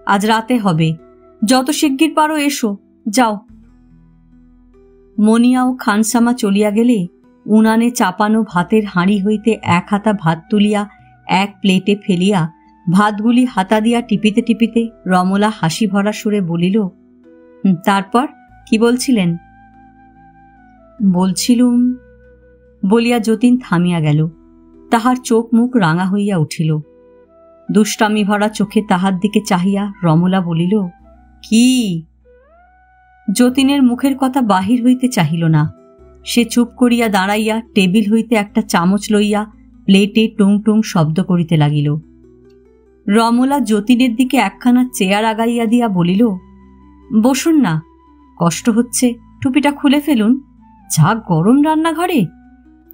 আজ রাতে হবে, যত শিগগির পারো এসো, যাও। মনিয়া ও খানসামা চলিয়া গেলে উনানে চাপানো ভাতের হাঁড়ি হইতে 1 হাতা ভাত তুলিয়া 1 প্লেটে ফেলিয়া ভাতগুলি হাতা দিয়া টিপিতে টিপিতে রমলা হাসি ভরা সুরে বলিল, তারপর কি বলছিলেন? বলছিলুম বলিয়া যতীন থামিয়া গেল। তাহার চোখ মুখ রাঙা হইয়া উঠিল। দুষ্টামি ভরা চোখে তাহার দিকে চাহিয়া রমলা বলিল, কি? যতীনের মুখের কথা বাহির হইতে চাহিল না। সে চুপ করিয়া দাঁড়াইয়া টেবিল হইতে একটা চামচ লইয়া প্লেটে টুং টুং শব্দ করিতে লাগিল। রমলা যতীনের দিকে একখানা চেয়ার আগাইয়া দিয়া বলিল, বসুন না, কষ্ট হচ্ছে, টুপিটা খুলে ফেলুন, যা গরম রান্নাঘরে।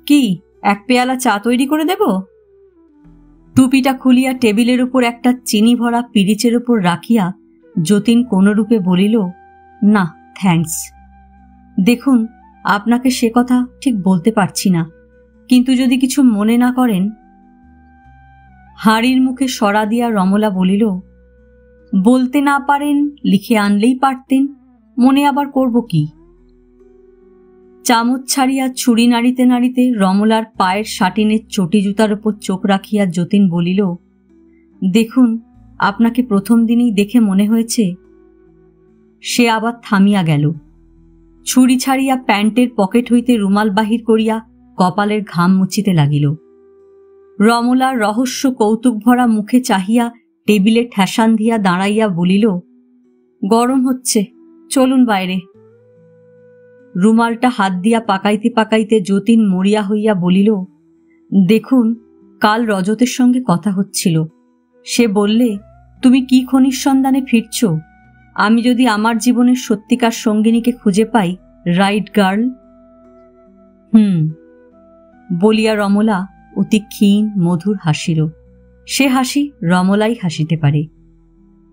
কি 1 পেয়ালা চা তৈরি করে দেব? টুপিটা খুলিয়া টেবিলের উপর একটা চিনি ভরা পিরিচের উপর রাখিয়া যতীন কোনরূপে বলিল, না থ্যাঙ্কস। দেখুন, আপনাকে সে কথা ঠিক বলতে পারছি না, কিন্তু যদি কিছু মনে না করেন। হাঁড়ির মুখে সরা দিয়া রমলা বলিল, বলতে না পারেন লিখে আনলেই পারতেন, মনে আবার করব কি? চামচ ছাড়িয়া ছুরি নাড়িতে নাড়িতে রমলার পায়ের সাটিনের চটি জুতার উপর চোখ রাখিয়া যতীন বলিল, দেখুন, আপনাকে প্রথম দিনেই দেখে মনে হয়েছে। সে আবার থামিয়া গেল। ছুরি ছাড়িয়া প্যান্টের পকেট হইতে রুমাল বাহির করিয়া কপালের ঘাম মুছিতে লাগিল। রমলার রহস্য কৌতুক ভরা মুখে চাহিয়া টেবিলে ঠেসান দিয়া দাঁড়াইয়া বলিল, গরম হচ্ছে, চলুন বাইরে। রুমালটা হাত দিয়া পাকাইতে পাকাইতে যতীন মরিয়া হইয়া বলিল, দেখুন, কাল রজতের সঙ্গে কথা হচ্ছিল, সে বললে তুমি কি খনির সন্ধানে ফিরছ, আমি যদি আমার জীবনের সত্যিকার সঙ্গিনীকে খুঁজে পাই, রাইট গার্ল? বলিয়া রমলা অতি ক্ষীণ মধুর হাসিল। সে হাসি রমলাই হাসিতে পারে।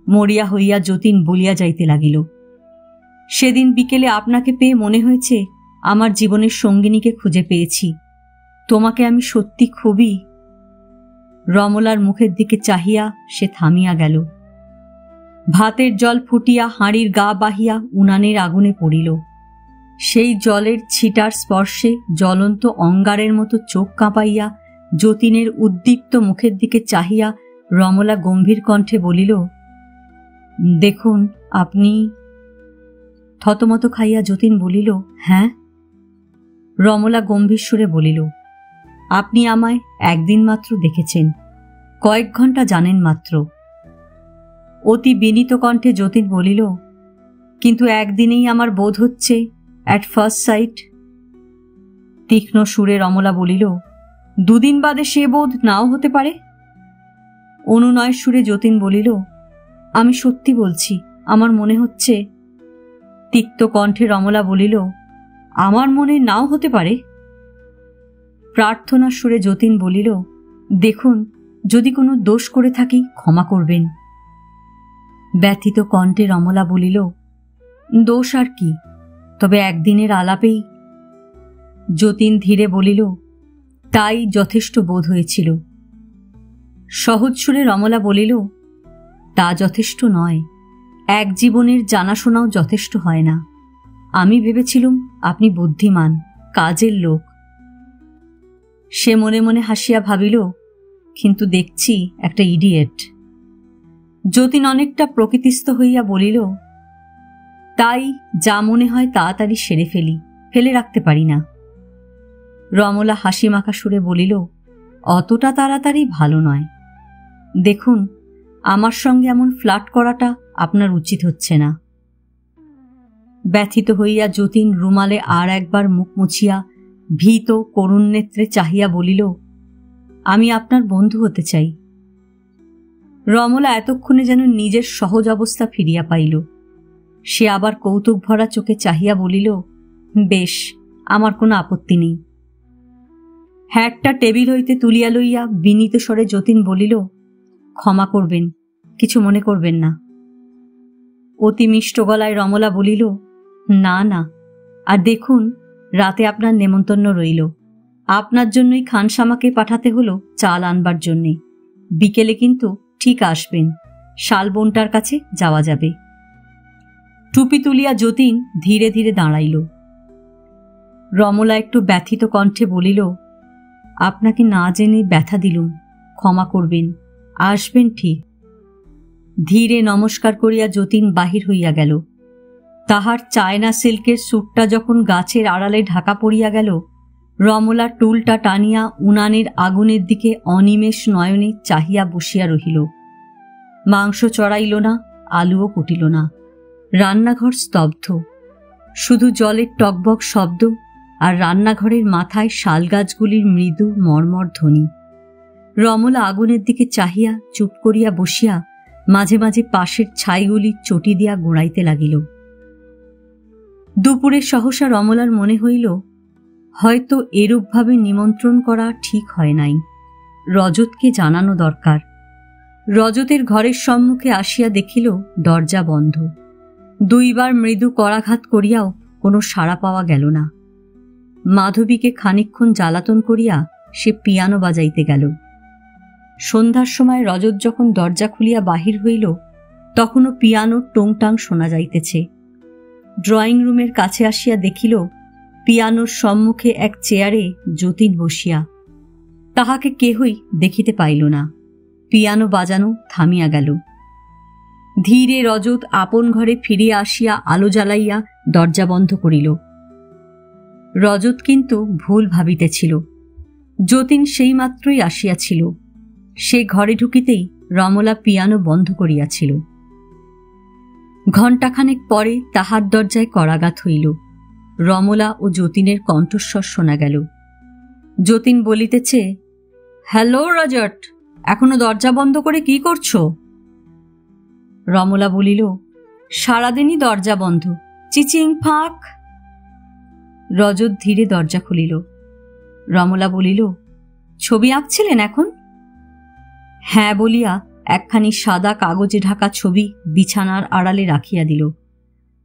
মরিয়া হইয়া যতীন বলিয়া যাইতে লাগিল, সেদিন বিকেলে আপনাকে পেয়ে মনে হয়েছে আমার জীবনের সঙ্গিনীকে খুঁজে পেয়েছি, তোমাকে আমি সত্যি খুবই। রমলার মুখের দিকে চাহিয়া সে থামিয়া গেল। ভাতের জল ফুটিয়া হাঁড়ির গা বাহিয়া উনানের আগুনে পড়িল। সেই জলের ছিটার স্পর্শে জ্বলন্ত অঙ্গারের মতো চোখ কাঁপাইয়া যতীনের উদ্দীপ্ত মুখের দিকে চাহিয়া রমলা গম্ভীর কণ্ঠে বলিল, দেখুন, আপনি। থতমত খাইয়া যতীন বলিল, হ্যাঁ? রমলা গম্ভীর সুরে বলিল, আপনি আমায় 1 দিন মাত্র দেখেছেন, কয়েক ঘন্টা জানেন মাত্র। অতি বিনীত কণ্ঠে যতীন বলিল, কিন্তু 1 দিনেই আমার বোধ হচ্ছে অ্যাট ফার্স্ট সাইট। তীক্ষ্ণ সুরে রমলা বলিল, 2 দিন বাদে সে বোধ নাও হতে পারে। অনুনয় সুরে যতীন বলিল, আমি সত্যি বলছি, আমার মনে হচ্ছে। তিক্ত কণ্ঠে রমলা বলিল, আমার মনে নাও হতে পারে। প্রার্থনার সুরে যতীন বলিল, দেখুন, যদি কোনো দোষ করে থাকি ক্ষমা করবেন। ব্যথিত কণ্ঠে রমলা বলিল, দোষ আর কি, তবে 1 দিনের আলাপেই। যতীন ধীরে বলিল, তাই যথেষ্ট বোধ হয়েছিল। সহজ সুরে রমলা বলিল, তা যথেষ্ট নয়, 1 জীবনের জানাশোনাও যথেষ্ট হয় না। আমি ভেবেছিলুম আপনি বুদ্ধিমান, কাজের লোক। সে মনে মনে হাসিয়া ভাবিল, কিন্তু দেখছি একটা ইডিয়েট। যতীন অনেকটা প্রকৃতিস্থ হইয়া বলিল, তাই যা মনে হয় তাড়াতাড়ি সেরে ফেলি, ফেলে রাখতে পারি না। রমলা হাসি মাখা সুরে বলিল, অতটা তাড়াতাড়ি ভালো নয়। দেখুন, আমার সঙ্গে এমন ফ্লার্ট করাটা আপনার উচিত হচ্ছে না। ব্যথিত হইয়া যতীন রুমালে আর একবার মুখ মুছিয়া ভীত করুণ নেত্রে চাহিয়া বলিল, আমি আপনার বন্ধু হতে চাই, রমলা এতক্ষণে যেন নিজের সহজ অবস্থা ফিরিয়া পাইল। সে আবার কৌতুক ভরা চোখে চাহিয়া বলিল, বেশ, আমার কোনো আপত্তি নেই। হ্যাটটা টেবিল হইতে তুলিয়া লইয়া বিনীত স্বরে যতীন বলিল, ক্ষমা করবেন, কিছু মনে করবেন না। অতি মিষ্ট গলায় রমলা বলিল, না না, আর দেখুন রাতে আপনার নেমন্তন্ন রইল। আপনার জন্যই খানসামাকে পাঠাতে হলো চাল আনবার জন্যে। বিকেলে কিন্তু ঠিক আসবেন, শালবনটার কাছে যাওয়া যাবে। টুপি তুলিয়া যতীন ধীরে ধীরে দাঁড়াইল। রমলা একটু ব্যথিত কণ্ঠে বলিল, আপনাকে না জেনে ব্যথা দিলুম, ক্ষমা করবেন, আসবেন ঠিক। ধীরে নমস্কার করিয়া যতীন বাহির হইয়া গেল। তাহার চায়না সিল্কের স্যুটটা যখন গাছের আড়ালে ঢাকা পড়িয়া গেল, রমলা টুলটা টানিয়া উনানের আগুনের দিকে অনিমেষ নয়নে চাহিয়া বসিয়া রহিল। মাংস চড়াইল না, আলুও কুটিল না। রান্নাঘর স্তব্ধ, শুধু জলের টকবক শব্দ আর রান্নাঘরের মাথায় শালগাছগুলির মৃদু মর্মর ধ্বনি। রমলা আগুনের দিকে চাহিয়া চুপ করিয়া বসিয়া মাঝে মাঝে পাশের ছাইগুলি চটি দিয়া গোড়াইতে লাগিল। দুপুরে সহসা রমলার মনে হইল, হয়তো এরূপভাবে নিমন্ত্রণ করা ঠিক হয় নাই। রজতকে জানানো দরকার। রজতের ঘরের সম্মুখে আসিয়া দেখিল দরজা বন্ধ। দুইবার মৃদু করাঘাত করিয়াও কোনো সাড়া পাওয়া গেল না। মাধবীকে খানিকক্ষণ জ্বালাতন করিয়া সে পিয়ানো বাজাইতে গেল। সন্ধ্যার সময় রজত যখন দরজা খুলিয়া বাহির হইল, তখনও পিয়ানোর টংটাং শোনা যাইতেছে। ড্রয়িং রুমের কাছে আসিয়া দেখিল পিয়ানোর সম্মুখে এক চেয়ারে যতীন বসিয়া। তাহাকে কেহই দেখিতে পাইল না। পিয়ানো বাজানো থামিয়া গেল। ধীরে রজত আপন ঘরে ফিরিয়া আসিয়া আলো জ্বালাইয়া দরজা বন্ধ করিল। রজত কিন্তু ভুল ভাবিতেছিল। যতীন সেইমাত্রই আসিয়াছিল। সে ঘরে ঢুকিতেই রমলা পিয়ানো বন্ধ করিয়াছিল। ঘণ্টাখানেক পরে তাহার দরজায় করাঘাত হইল। রমলা ও যতীনের কণ্ঠস্বর শোনা গেল। যতীন বলিতেছে, হ্যালো রজত, এখনো দরজা বন্ধ করে কি করছো? রমলা বলিল, সারাদিনই দরজা বন্ধ, চিচিং ফাঁক। রজত ধীরে দরজা খুলিল। রমলা বলিল, ছবি আঁকছিলেন এখন? হ্যাঁ বলিয়া একখানি সাদা কাগজে ঢাকা ছবি বিছানার আড়ালে রাখিয়া দিল।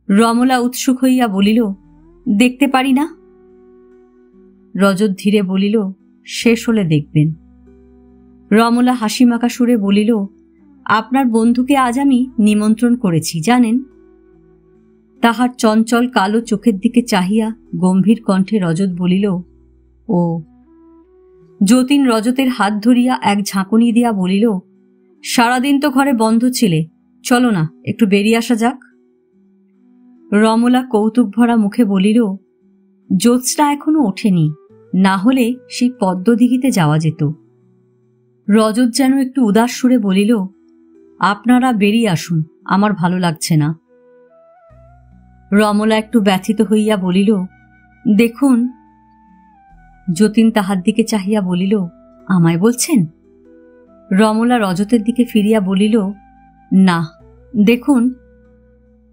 রমলা উৎসুক হইয়া বলিল, দেখতে পারি না? রজত ধীরে বলিল, শেষ হলে দেখবেন। রমলা হাসিমাখা সুরে বলিল, আপনার বন্ধুকে আজ আমি নিমন্ত্রণ করেছি জানেন? তাহার চঞ্চল কালো চোখের দিকে চাহিয়া গম্ভীর কণ্ঠে রজত বলিল, ও। যতীন রজতের হাত ধরিয়া এক ঝাঁকুনি দিয়া বলিল, সারাদিন তো ঘরে বন্ধ ছিলে, চলো না একটু বেরিয়ে আসা যাক। রমলা কৌতুক ভরা মুখে বলিল, জ্যোৎস্না এখনো ওঠেনি, না হলে সেই পদ্মদিঘিতে যাওয়া যেত। রজত যেন একটু উদাস সুরে বলিল, আপনারা বেরিয়ে আসুন, আমার ভালো লাগছে না। রমলা একটু ব্যথিত হইয়া বলিল, দেখুন। যতীন তাহার দিকে চাহিয়া বলিল, আমায় বলছেন? রমলা রজতের দিকে ফিরিয়া বলিল, না, দেখুন।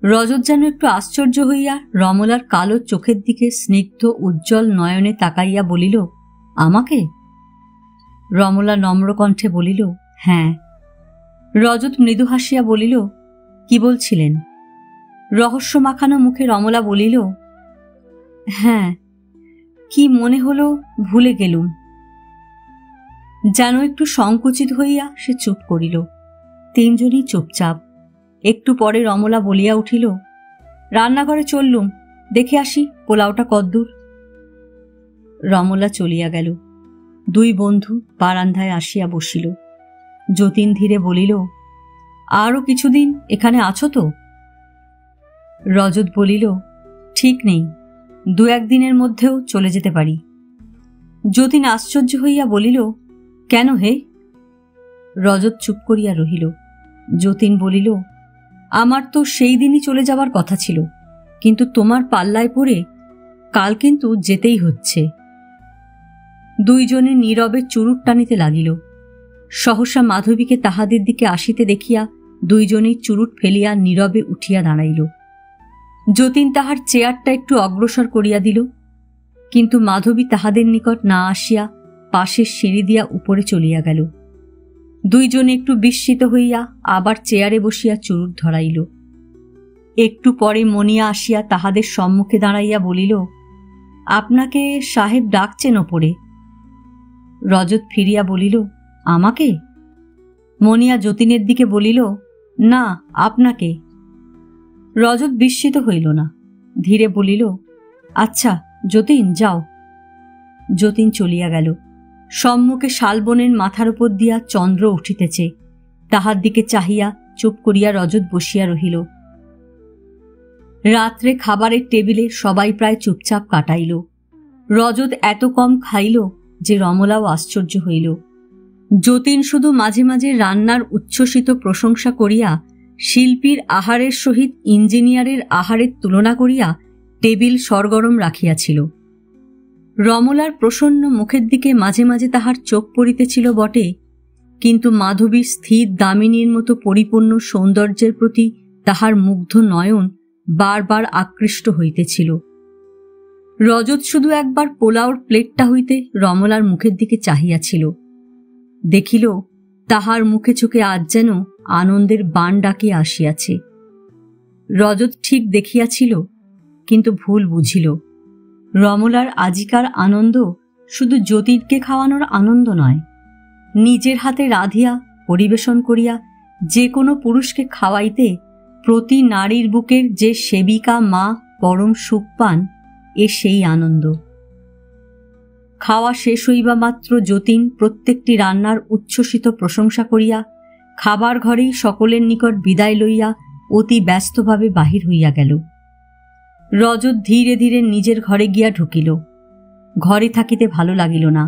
রজত যেন একটু আশ্চর্য হইয়া রমলার কালো চোখের দিকে স্নিগ্ধ উজ্জ্বল নয়নে তাকাইয়া বলিল, আমাকে? রমলা নম্র কণ্ঠে বলিল, হ্যাঁ। রজত মৃদু হাসিয়া বলিল, কি বলছিলেন? রহস্য মাখানো মুখে রমলা বলিল, হ্যাঁ, কি মনে হলো ভুলে গেলুম। যেন একটু সংকুচিত হইয়া সে চুপ করিল। তিনজনই চুপচাপ। একটু পরে রমলা বলিয়া উঠিল, রান্নাঘরে চললুম, দেখে আসি পোলাওটা কদ্দূর। রমলা চলিয়া গেল। দুই বন্ধু বারান্দায় আসিয়া বসিল। যতীন ধীরে বলিল, আরও কিছুদিন এখানে আছো তো? রজত বলিল, ঠিক নেই, 2-1 দিনের মধ্যেও চলে যেতে পারি। যতীন আশ্চর্য হইয়া বলিল, কেন হে? রজত চুপ করিয়া রহিল। যতীন বলিল, আমার তো সেই দিনই চলে যাবার কথা ছিল, কিন্তু তোমার পাল্লায় পড়ে কাল কিন্তু যেতেই হচ্ছে। দুইজনে নীরবে চুরুট টানিতে লাগিল। সহসা মাধবীকে তাহাদের দিকে আসিতে দেখিয়া দুইজনেই চুরুট ফেলিয়া নীরবে উঠিয়া দাঁড়াইল। যতীন তাহার চেয়ারটা একটু অগ্রসর করিয়া দিল, কিন্তু মাধবী তাহাদের নিকট না আসিয়া পাশের সিঁড়ি দিয়া উপরে চলিয়া গেল। দুইজনে একটু বিস্মিত হইয়া আবার চেয়ারে বসিয়া চুরুট ধরাইল। একটু পরে মনিয়া আসিয়া তাহাদের সম্মুখে দাঁড়াইয়া বলিল, আপনাকে সাহেব ডাকছেন ওপরে। রজত ফিরিয়া বলিল, আমাকে? মনিয়া যতীনের দিকে বলিল, না, আপনাকে। রজত বিস্মিত হইল না, ধীরে বলিল, আচ্ছা যতীন, যাও। যতীন চলিয়া গেল। সম্মুখে শালবনের মাথার উপর দিয়া চন্দ্র উঠিতেছে, তাহার দিকে চাহিয়া চুপ করিয়া রজত বসিয়া রহিল। রাত্রে খাবারের টেবিলে সবাই প্রায় চুপচাপ কাটাইল। রজত এত কম খাইল যে রমলাও আশ্চর্য হইল। যতীন শুধু মাঝে মাঝে রান্নার উচ্ছ্বসিত প্রশংসা করিয়া শিল্পীর আহারের সহিত ইঞ্জিনিয়ারের আহারের তুলনা করিয়া টেবিল সরগরম রাখিয়াছিল। রমলার প্রসন্ন মুখের দিকে মাঝে মাঝে তাহার চোখ পড়িতেছিল বটে, কিন্তু মাধবীর স্থির দামিনীর মতো পরিপূর্ণ সৌন্দর্যের প্রতি তাহার মুগ্ধ নয়ন বারবার আকৃষ্ট হইতেছিল। রজত শুধু একবার পোলাওর প্লেটটা হইতে রমলার মুখের দিকে চাহিয়াছিল। দেখিল তাহার মুখে চোখে আজ যেন আনন্দের বাণ ডাকিয়া আসিয়াছে। রজত ঠিক দেখিয়াছিল, কিন্তু ভুল বুঝিল। রমলার আজিকার আনন্দ শুধু যতীনকে খাওয়ানোর আনন্দ নয়, নিজের হাতে রাঁধিয়া পরিবেশন করিয়া যে কোনো পুরুষকে খাওয়াইতে প্রতি নারীর বুকের যে সেবিকা মা পরম সুখ পান, এ সেই আনন্দ। খাওয়া শেষ হইবা মাত্র যতীন প্রত্যেকটি রান্নার উচ্ছ্বসিত প্রশংসা করিয়া খাবার ঘরেই সকলের নিকট বিদায় লইয়া অতি ব্যস্তভাবে বাহির হইয়া গেল। রজত ধীরে ধীরে নিজের ঘরে গিয়া ঢুকিল। ঘরে থাকিতে ভালো লাগিল না।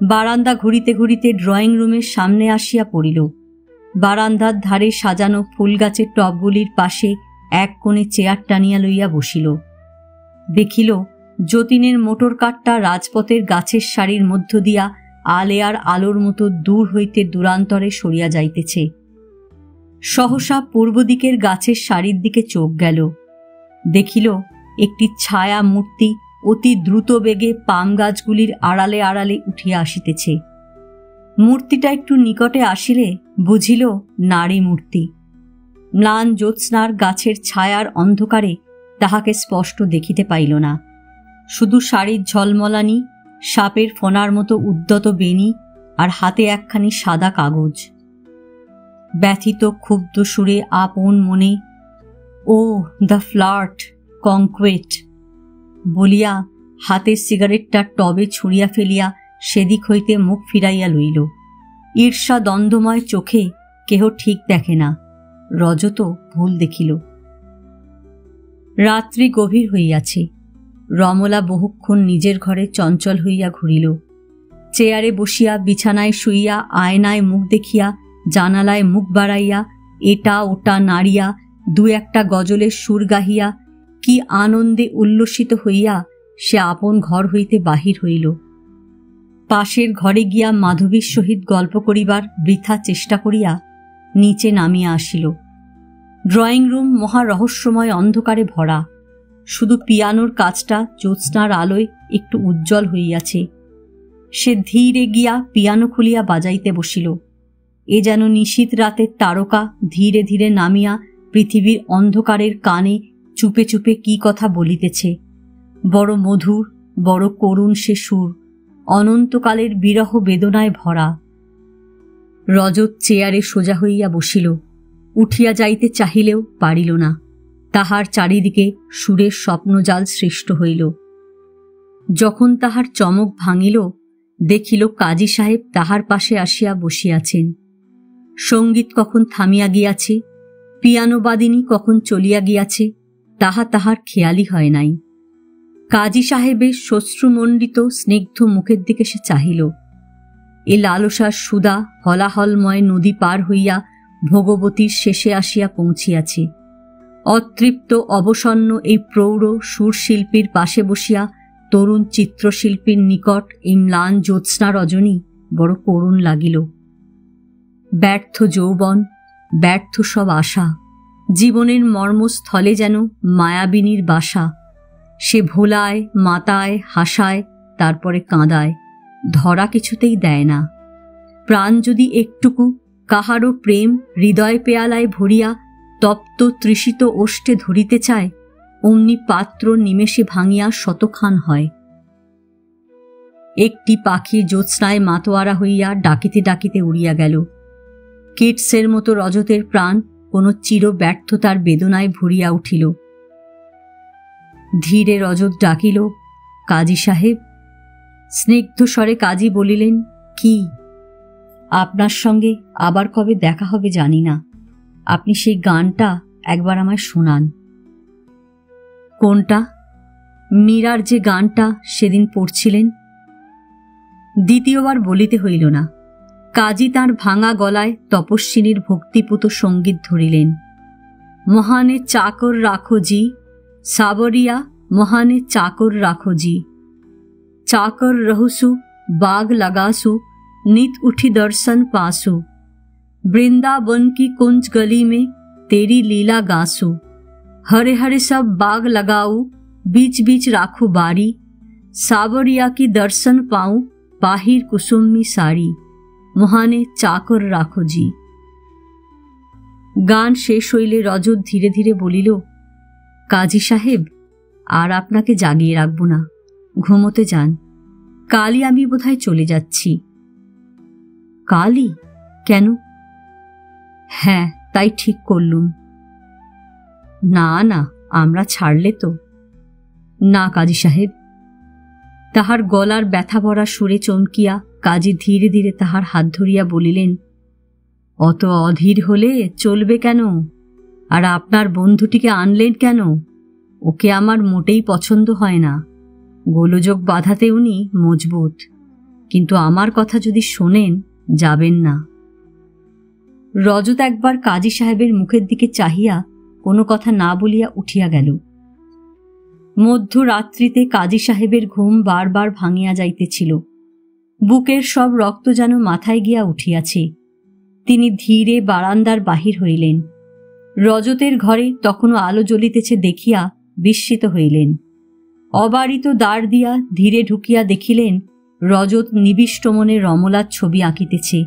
বারান্দা ঘুরিতে ঘুরিতে ড্রয়িং রুমের সামনে আসিয়া পড়িল। বারান্দার ধারে সাজানো ফুল গাছের টবগুলির পাশে এক কোণে চেয়ার টানিয়া লইয়া বসিল। দেখিল যতীনের মোটর কারটা রাজপথের গাছের সারির মধ্য দিয়া আলেয়ার আলোর মতো দূর হইতে দূরান্তরে সরিয়া যাইতেছে। সহসা পূর্ব দিকের গাছের সারির দিকে চোখ গেল। দেখিল একটি ছায়া মূর্তি অতি দ্রুত বেগে পাম গাছগুলির আড়ালে আড়ালে উঠিয়া আসিতেছে। মূর্তিটা একটু নিকটে আসিলে বুঝিল নারী মূর্তি। ম্লান জ্যোৎস্নার গাছের ছায়ার অন্ধকারে তাহাকে স্পষ্ট দেখিতে পাইল না, শুধু শাড়ির ঝলমলানি, সাপের ফোনার মতো উদ্যত বেণী আর হাতে একখানি সাদা কাগজ। ব্যথিত ক্ষুব্ধ সুরে আপন মনে, ও দ্য ফ্লার্ট কংকুয়েট বলিয়া হাতের সিগারেটটা টবে ছুঁড়িয়া ফেলিয়া সেদিক হইতে মুখ ফিরাইয়া লইল। ঈর্ষা দ্বন্দ্বময় চোখে কেহ ঠিক দেখে না, রজত ভুল দেখিল। রাত্রি গভীর হইয়াছে। রমলা বহুক্ষণ নিজের ঘরে চঞ্চল হইয়া ঘুরিল। চেয়ারে বসিয়া, বিছানায় শুইয়া, আয়নায় মুখ দেখিয়া, জানালায় মুখ বাড়াইয়া, এটা ওটা নাড়িয়া, দু একটা গজলের সুর গাহিয়া কি আনন্দে উল্লসিত হইয়া সে আপন ঘর হইতে বাহির হইল। পাশের ঘরে গিয়া মাধবীর সহিত গল্প করিবার বৃথা চেষ্টা করিয়া নিচে নামিয়া আসিল। ড্রয়িং রুম মহা রহস্যময় অন্ধকারে ভরা, শুধু পিয়ানোর কাজটা জ্যোৎস্নার আলোয় একটু উজ্জ্বল হইয়াছে। সে ধীরে গিয়া পিয়ানো খুলিয়া বাজাইতে বসিল। এ যেন নিশীথ রাতের তারকা ধীরে ধীরে নামিয়া পৃথিবীর অন্ধকারের কানে চুপে চুপে কি কথা বলিতেছে। বড় মধুর, বড় করুণ সে সুর, অনন্তকালের বিরহ বেদনায় ভরা। রজত চেয়ারে সোজা হইয়া বসিল। উঠিয়া যাইতে চাহিলেও পারিল না। তাহার চারিদিকে সুরের স্বপ্নজাল সৃষ্ট হইল। যখন তাহার চমক ভাঙিল, দেখিল কাজী সাহেব তাহার পাশে আসিয়া বসিয়াছেন। সঙ্গীত কখন থামিয়া গিয়াছে, পিয়ানো বাদিনী কখন চলিয়া গিয়াছে, তাহা তাহার খেয়ালই হয় নাই। কাজী সাহেবের শ্মশ্রুমণ্ডিত স্নিগ্ধ মুখের দিকে সে চাহিল। এ লালসার সুধা হলাহলময় নদী পার হইয়া ভোগবতীর শেষে আসিয়া পৌঁছিয়াছে। অতৃপ্ত অবসন্ন এই প্রৌঢ় সুরশিল্পীর পাশে বসিয়া তরুণ চিত্রশিল্পীর নিকট এই ম্লান জ্যোৎস্না রজনী বড় করুণ লাগিল। ব্যর্থ যৌবন, ব্যর্থ সব আশা, জীবনের মর্মস্থলে যেন মায়াবিনীর বাসা। সে ভোলায়, মাতায়, হাসায়, তারপরে কাঁদায়, ধরা কিছুতেই দেয় না। প্রাণ যদি একটুকু কাহারও প্রেম হৃদয় পেয়ালায় ভরিয়া তপ্ত তৃষিত ওষ্ঠে ধরিতে চায়, অমনি পাত্র নিমেষে ভাঙিয়া শতখান হয়। একটি পাখি জ্যোৎস্নায় মাতোয়ারা হইয়া ডাকিতে ডাকিতে উড়িয়া গেল। কিটসের মতো রজতের প্রাণ কোনো চির ব্যর্থতার বেদনায় ভরিয়া উঠিল। ধীরে রজত ডাকিল, কাজী সাহেব। স্নিগ্ধ স্বরে কাজী বলিলেন, কি? আপনার সঙ্গে আবার কবে দেখা হবে জানি না, আপনি সেই গানটা একবার আমায় শোনান। কোনটা? মীরার যে গানটা সেদিন পড়ছিলেন। দ্বিতীয়বার বলিতে হইল না। কাজী তাঁর ভাঙা গলায় তপস্বিনীর ভক্তিপুত সঙ্গীত ধরিলেন। মহানে চাকর রাখো জি, সাবরিয়া মহানে চাকর রাখো জি। চাকর রহুসু बाग लगासु, नित उठी दर्शन पासु। वृंदावन की कुंज गली में तेरी लीला गासु। हरे हरे सब बाग लगाऊ, बीच बीच राखू बारी। सावरिया की दर्शन पाऊं, बाहिर कुसुमी साड़ी। মহানে চাকর রাখো জি। গান শেষ হইলে রজত ধীরে ধীরে বলিল, কাজী সাহেব, আর আপনাকে জাগিয়ে রাখব না, ঘুমোতে যান। কালই আমি বোধহয় চলে যাচ্ছি। কালই? কেন? হ্যাঁ, তাই ঠিক করলুম। না না, আমরা ছাড়লে তো। না কাজী সাহেব। তাহার গলার ব্যথা ভরা সুরে চমকিয়া কাজী ধীরে ধীরে তাহার হাত ধরিয়া বলিলেন, অত অধীর হলে চলবে কেন? আর আপনার বন্ধুটিকে আনলেন কেন? ওকে আমার মোটেই পছন্দ হয় না। গোলযোগ বাঁধাতে উনি মজবুত, কিন্তু আমার কথা যদি শোনেন, যাবেন না। রজত একবার কাজী সাহেবের মুখের দিকে চাহিয়া কোনো কথা না বলিয়া উঠিয়া গেল। মধ্যরাত্রিতে কাজী সাহেবের ঘুম বারবার ভাঙিয়া যাইতেছিল। বুকের সব রক্ত যেন মাথায় গিয়া উঠিয়াছে। তিনি ধীরে বারান্দার বাহির হইলেন। রজতের ঘরে তখনও আলো জ্বলিতেছে দেখিয়া বিস্মিত হইলেন। অবারিত দ্বার দিয়া ধীরে ঢুকিয়া দেখিলেন রজত নিবিষ্ট মনে রমলার ছবি আঁকিতেছে।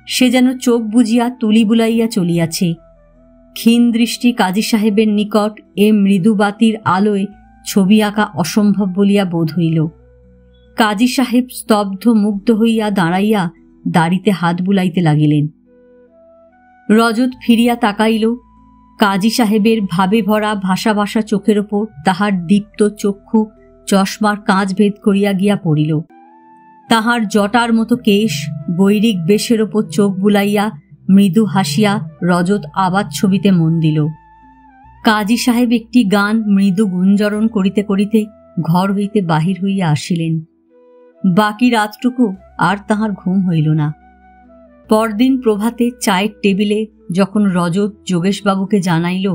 সে যেন চোখ বুজিয়া তুলি বুলাইয়া চলিয়াছে। ক্ষীণ দৃষ্টি কাজী সাহেবের নিকট এ মৃদু বাতির আলোয় ছবি আঁকা অসম্ভব বলিয়া বোধ হইল। কাজী সাহেব স্তব্ধ মুগ্ধ হইয়া দাঁড়াইয়া দাড়িতে হাত বুলাইতে লাগিলেন। রজত ফিরিয়া তাকাইল। কাজী সাহেবের ভাবে ভরা ভাষা ভাষা চোখের ওপর তাহার দীপ্ত চক্ষু চশমার কাঁচ ভেদ করিয়া গিয়া পড়িল। তাহার জটার মতো কেশ গৈরিক বেশের ওপর চোখ বুলাইয়া মৃদু হাসিয়া রজত আবার ছবিতে মন দিল। কাজী সাহেব একটি গান মৃদু গুঞ্জরণ করিতে করিতে ঘর হইতে বাহির হইয়া আসিলেন। বাকি রাতটুকু আর তাহার ঘুম হইল না। পরদিন প্রভাতে চায়ের টেবিলে যখন রজত যোগেশবাবুকে জানাইল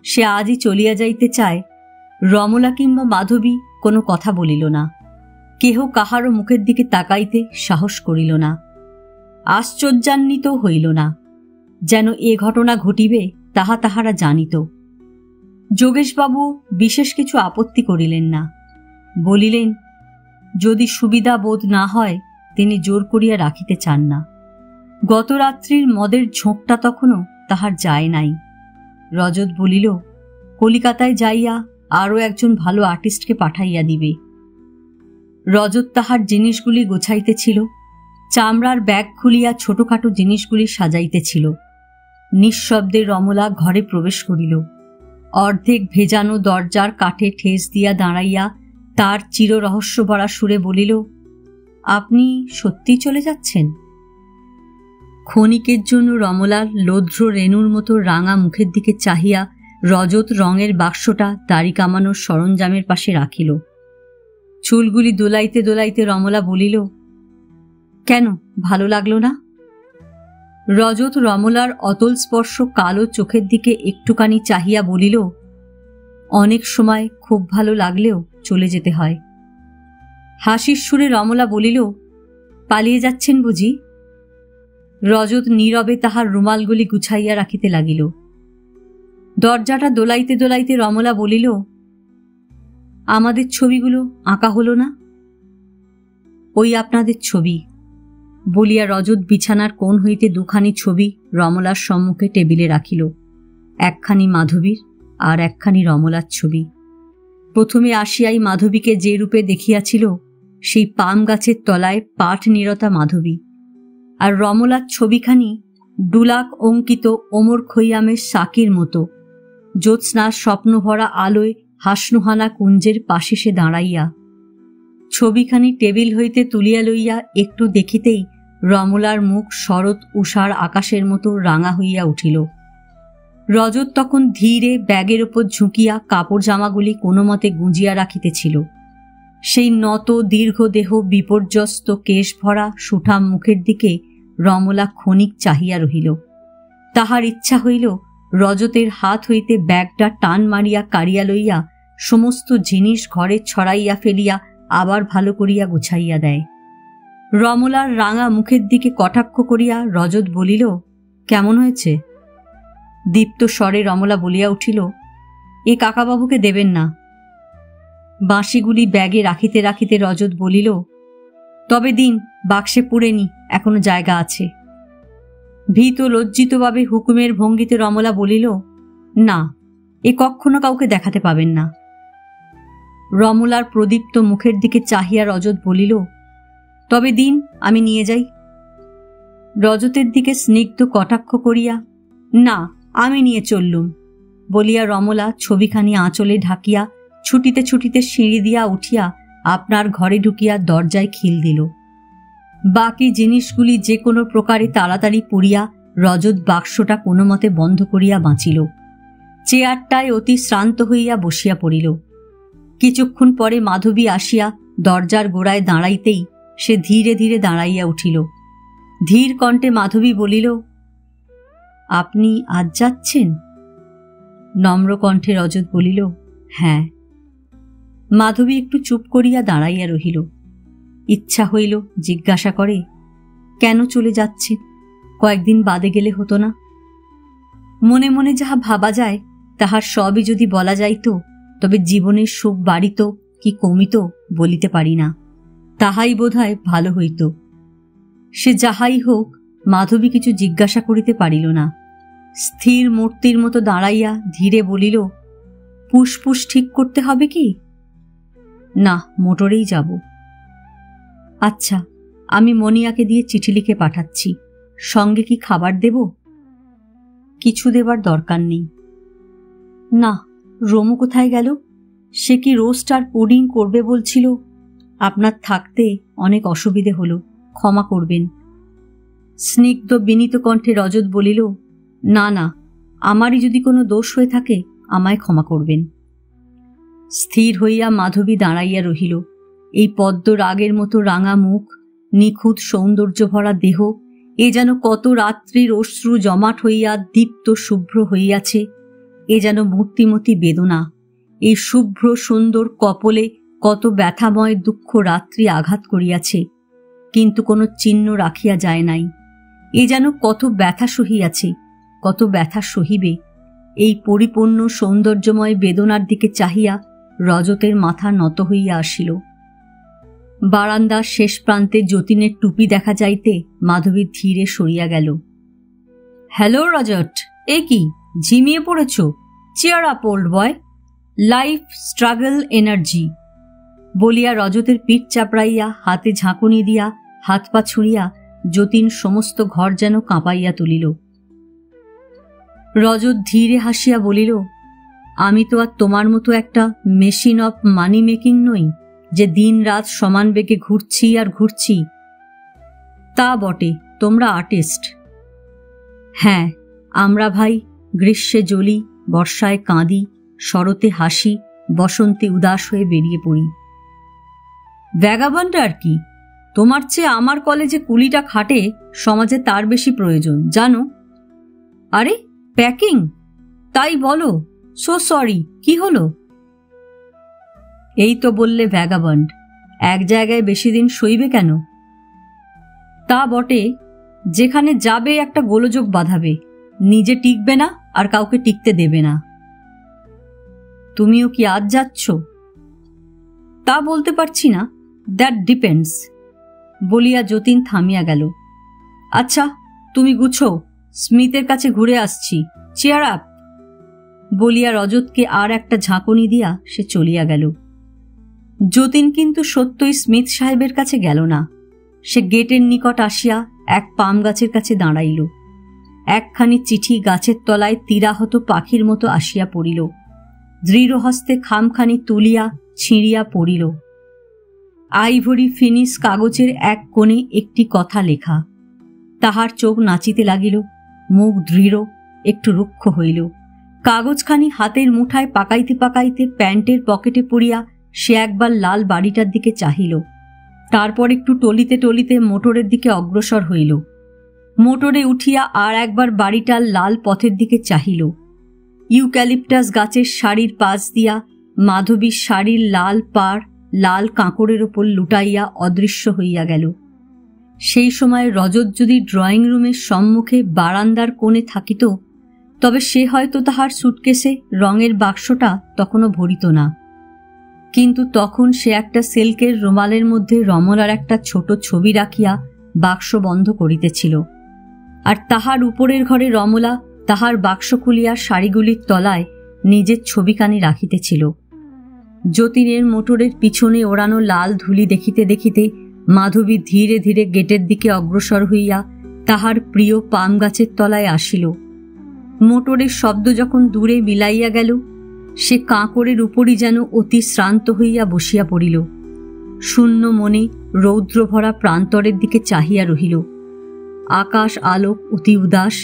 সে আজই চলিয়া যাইতে চায়, রমলা কিংবা মাধবী কোনো কথা বলিল না। কেহ কাহারও মুখের দিকে তাকাইতে সাহস করিল না। আশ্চর্যান্বিত হইল না, যেন এ ঘটনা ঘটিবে তাহা তাহারা জানিত। যোগেশবাবু বিশেষ কিছু আপত্তি করিলেন না। বলিলেন, যদি সুবিধা বোধ না হয় তিনি জোর করিয়া রাখিতে চান না। গত রাত্রির মদের ঝোঁকটা তখনও তাহার যায় নাই। রজত বলিল, কলিকাতায় যাইয়া আরও একজন ভালো আর্টিস্টকে পাঠাইয়া দিবে। রজত তাহার জিনিসগুলি গোছাইতেছিল। চামড়ার ব্যাগ খুলিয়া ছোটখাটো জিনিসগুলি সাজাইতেছিল। নিঃশব্দে রমলা ঘরে প্রবেশ করিল। অর্ধেক ভেজানো দরজার কাঠে ঠেস দিয়া দাঁড়াইয়া তার চিররহস্য ভরা সুরে বলিল, আপনি সত্যিই চলে যাচ্ছেন? ক্ষণিকের জন্য রমলার লৌদ্র রেণুর মতো রাঙা মুখের দিকে চাহিয়া রজত রঙের বাক্সটা দাড়ি কামানোর সরঞ্জামের পাশে রাখিল। চুলগুলি দোলাইতে দোলাইতে রমলা বলিল, কেন, ভালো লাগলো না? রজত রমলার অতল স্পর্শ কালো চোখের দিকে একটুখানি চাহিয়া বলিল, অনেক সময় খুব ভালো লাগলেও চলে যেতে হয়। হাসির সুরে রমলা বলিল, পালিয়ে যাচ্ছেন বুঝি? রজত নীরবে তাহার রুমালগুলি গুছাইয়া রাখিতে লাগিল। দরজাটা দোলাইতে দোলাইতে রমলা বলিল, আমাদের ছবিগুলো আঁকা হলো না? ওই আপনাদের ছবি বলিয়া রজত বিছানার কোণ হইতে দুখানি ছবি রমলার সম্মুখে টেবিলে রাখিল। একখানি মাধবীর আর একখানি রমলার ছবি। প্রথমে আসিয়াই মাধবীকে যে রূপে দেখিয়াছিল সেই পাম গাছের তলায় পাঠ নিরতা মাধবী, আর রমলার ছবিখানি ডুলাক অঙ্কিত ওমর খৈয়ামের সাকির মতো জ্যোৎস্নার স্বপ্নভরা আলোয় হাসনুহানা কুঞ্জের পাশে সে দাঁড়াইয়া। ছবিখানি টেবিল হইতে তুলিয়া লইয়া একটু দেখিতেই রমলার মুখ শরৎ উষার আকাশের মতো রাঙা হইয়া উঠিল। রজত তখন ধীরে ব্যাগের ওপর ঝুঁকিয়া কাপড় জামাগুলি কোনো মতে গুঁজিয়া রাখিতেছিল। সেই নত দীর্ঘ দেহ বিপর্যস্ত কেশ ভরা সুঠাম মুখের দিকে রমলা ক্ষণিক চাহিয়া রহিল। তাহার ইচ্ছা হইল রজতের হাত হইতে ব্যাগটা টান মারিয়া কাড়িয়া লইয়া সমস্ত জিনিস ঘরে ছড়াইয়া ফেলিয়া আবার ভালো করিয়া গুছাইয়া দেয়। রমলার রাঙা মুখের দিকে কটাক্ষ করিয়া রজত বলিল, কেমন হয়েছে? দীপ্ত স্বরে রমলা বলিয়া উঠিল, এ কাকাবাবুকে দেবেন না। বাঁশিগুলি ব্যাগে রাখিতে রাখিতে রজত বলিল, তবে দিন, বাক্সে পুড়ে নি, এখনো জায়গা আছে। ভীত লজ্জিতভাবে হুকুমের ভঙ্গিতে রমলা বলিল, না, এ কখনো কাউকে দেখাতে পাবেন না। রমলার প্রদীপ্ত মুখের দিকে চাহিয়া রজত বলিল, তবে দিন, আমি নিয়ে যাই। রজতের দিকে স্নিগ্ধ কটাক্ষ করিয়া, না, আমি নিয়ে চললুম বলিয়া রমলা ছবিখানি আঁচলে ঢাকিয়া ছুটিতে ছুটিতে সিঁড়ি দিয়া উঠিয়া আপনার ঘরে ঢুকিয়া দরজায় খিল দিল। বাকি জিনিসগুলি যে কোনো প্রকারে তাড়াতাড়ি পুড়িয়া রজত বাক্সটা কোনো মতে বন্ধ করিয়া বাঁচিল। চেয়ারটায় অতি শ্রান্ত হইয়া বসিয়া পড়িল। কিছুক্ষণ পরে মাধবী আসিয়া দরজার গোড়ায় দাঁড়াইতেই সে ধীরে ধীরে দাঁড়াইয়া উঠিল। ধীর কণ্ঠে মাধবী বলিল, আপনি আজ যাচ্ছেন? নম্র কণ্ঠে রজত বলিল, হ্যাঁ। মাধবী একটু চুপ করিয়া দাঁড়াইয়া রহিল। ইচ্ছা হইল জিজ্ঞাসা করে, কেন চলে যাচ্ছে? কয়েকদিন বাদে গেলে হতো না? মনে মনে যাহা ভাবা যায় তাহার সবই যদি বলা যাইত তবে জীবনের সুখ বাড়িত কি কমিত বলিতে পারি না। তাহাই বোধহয় ভালো হইত। সে যাহাই হোক, মাধবী কিছু জিজ্ঞাসা করিতে পারিল না। স্থির মূর্তির মতো দাঁড়াইয়া ধীরে বলিল, পুষ্পুষ ঠিক করতে হবে কি? না, মোটরেই যাব। আচ্ছা, আমি মনিয়াকে দিয়ে চিঠি লিখে পাঠাচ্ছি। সঙ্গে কি খাবার দেব? কিছু দেবার দরকার নেই। না, রোমু কোথায় গেল? সে কি রোস্ট আর পুডিং করবে বলছিল। আপনার থাকতে অনেক অসুবিধে হলো, ক্ষমা করবেন। স্নিগ্ধ বিনীত কণ্ঠে রজত বলিল, না না, আমারই যদি কোনো দোষ হয়ে থাকে আমায় ক্ষমা করবেন। স্থির হইয়া মাধবী দাঁড়াইয়া রহিল। এই পদ্ম রাগের মতো রাঙা মুখ, নিখুঁত সৌন্দর্য ভরা দেহ, এ যেন কত রাত্রির অশ্রু জমাট হইয়া দীপ্ত শুভ্র হইয়াছে। এ যেন মূর্তিমতী বেদনা। এই শুভ্র সুন্দর কপলে কত ব্যথাময় দুঃখ রাত্রি আঘাত করিয়াছে, কিন্তু কোনো চিহ্ন রাখিয়া যায় নাই। এ যেন কত ব্যথা সহিয়াছে, কত ব্যথা সহিবে। এই পরিপূর্ণ সৌন্দর্যময় বেদনার দিকে চাহিয়া রজতের মাথা নত হইয়া আসিল। বারান্দার শেষ প্রান্তে যতীনের টুপি দেখা যাইতে মাধবী ধীরে সরিয়া গেল। হ্যালো রজত, এ কি ঝিমিয়ে পড়েছ? চেয়ার আপ ওল্ড বয়, লাইফ স্ট্রাগল এনার্জি বলিয়া রজতের পিঠ চাপড়াইয়া হাতে ঝাঁকুনি দিয়া হাত পা ছুঁড়িয়া যতীন সমস্ত ঘর যেন কাঁপাইয়া তুলিল। রজত ধীরে হাসিয়া বলিল, আমি তো আর তোমার মতো একটা মেশিন অফ মানি মেকিং নই যে দিন রাত সমান বেগে ঘুরছি আর ঘুরছি। তা বটে, তোমরা আর্টিস্ট। হ্যাঁ, আমরা ভাই গ্রীষ্মে জ্বলি, বর্ষায় কাঁদি, শরতে হাসি, বসন্তে উদাস হয়ে বেরিয়ে পড়ি। ভ্যাগাবন্ড আর কি। তোমার চেয়ে আমার কলেজে কুলিটা খাটে সমাজে তার বেশি প্রয়োজন, জানো? আরে প্যাকিং? তাই বলো। সো সরি, কি হলো? এই তো বললে ভ্যাগাবন্ড, এক জায়গায় বেশি দিন সইবে কেন? তা বটে, যেখানে যাবে একটা গোলযোগ বাঁধাবে, নিজে টিকবে না আর কাউকে টিকতে দেবে না। তুমিও কি আজ যাচ্ছ? তা বলতে পারছি না, দ্যাট ডিপেন্ডস বলিয়া যতীন থামিয়া গেল। আচ্ছা তুমি গুছো, স্মিথের কাছে ঘুরে আসছি, চেয়ার আপ বলিয়া রজতকে আর একটা ঝাঁকুনি দিয়া সে চলিয়া গেল। যতীন কিন্তু সত্যই স্মিথ সাহেবের কাছে গেল না। সে গেটের নিকট আসিয়া এক পাম গাছের কাছে দাঁড়াইল। একখানি চিঠি গাছের তলায় তীরাহত পাখির মতো আসিয়া পড়িল। দৃঢ় হস্তে খামখানি তুলিয়া ছিঁড়িয়া পড়িল। আইভরি ফিনিশ কাগজের এক কোণে একটি কথা লেখা। তাহার চোখ নাচিতে লাগিল, মুখ দৃঢ়, একটু রুক্ষ হইল। কাগজখানি হাতের মুঠায় পাকাইতে পাকাইতে প্যান্টের পকেটে পুরিয়া সে একবার লাল বাড়িটার দিকে চাহিল। তারপর একটু টলিতে টলিতে মোটরের দিকে অগ্রসর হইল। মোটরে উঠিয়া আর একবার বাড়িটার লাল পথের দিকে চাহিল। ইউক্যালিপটাস গাছের সারির পাশ দিয়া মাধবীর শাড়ির লাল পাড় লাল কাঁকড়ের ওপর লুটাইয়া অদৃশ্য হইয়া গেল। সেই সময় রজত যদি ড্রয়িং রুমের সম্মুখে বারান্দার কোণে থাকিত, তবে সে হয়তো তাহার সুটকেসে রঙের বাক্সটা তখনও ভরিত না। কিন্তু তখন সে একটা সিল্কের রুমালের মধ্যে রমলার একটা ছোট ছবি রাখিয়া বাক্স বন্ধ করিতেছিল, আর তাহার উপরের ঘরে রমলা তাহার বাক্স খুলিয়া শাড়িগুলির তলায় নিজের ছবিখানি রাখিতেছিল। যতীনের মোটরের পিছনে ওড়ানো লাল ধুলি দেখিতে দেখিতে মাধবী ধীরে ধীরে গেটের দিকে অগ্রসর হইয়া তাহার প্রিয় পাম গাছের তলায় আসিল। মোটরের শব্দ যখন দূরে মিলাইয়া গেল, সে কাঁকড়ের উপরই যেন অতি শ্রান্ত হইয়া বসিয়া পড়িল। শূন্য মনে রৌদ্রভরা প্রান্তরের দিকে চাহিয়া রহিল। আকাশ আলোক অতি উদাস,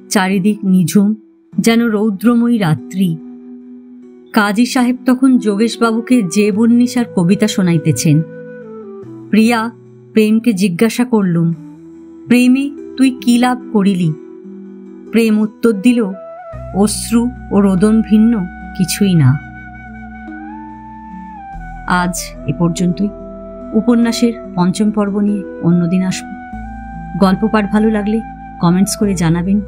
চারিদিক নিঝুম, যেন রৌদ্রময়ী রাত্রি। কাজী সাহেব তখন যোগেশবাবুকে যে বন্নিশার কবিতা শোনাইতেছেন। প্রিয়া প্রেমকে জিজ্ঞাসা করলুম, প্রেমে তুই কি লাভ করিলি? প্রেম উত্তর দিল, অশ্রু ও রোদন ভিন্ন কিছুই না। আজ এ পর্যন্তই। উপন্যাসের পঞ্চম পর্ব নিয়ে অন্যদিন আসব। গল্প পাঠ ভালো লাগলে কমেন্টস করে জানাবেন,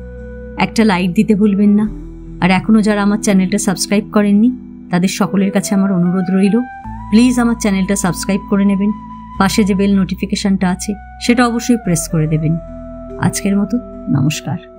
একটা লাইক দিতে ভুলবেন না। আর এখনও যারা আমার চ্যানেলটা সাবস্ক্রাইব করেননি, তাদের সকলের কাছে আমার অনুরোধ রইল, প্লিজ আমার চ্যানেলটা সাবস্ক্রাইব করে নেবেন। পাশে যে বেল নোটিফিকেশনটা আছে সেটা অবশ্যই প্রেস করে দেবেন। আজকের মতো নমস্কার।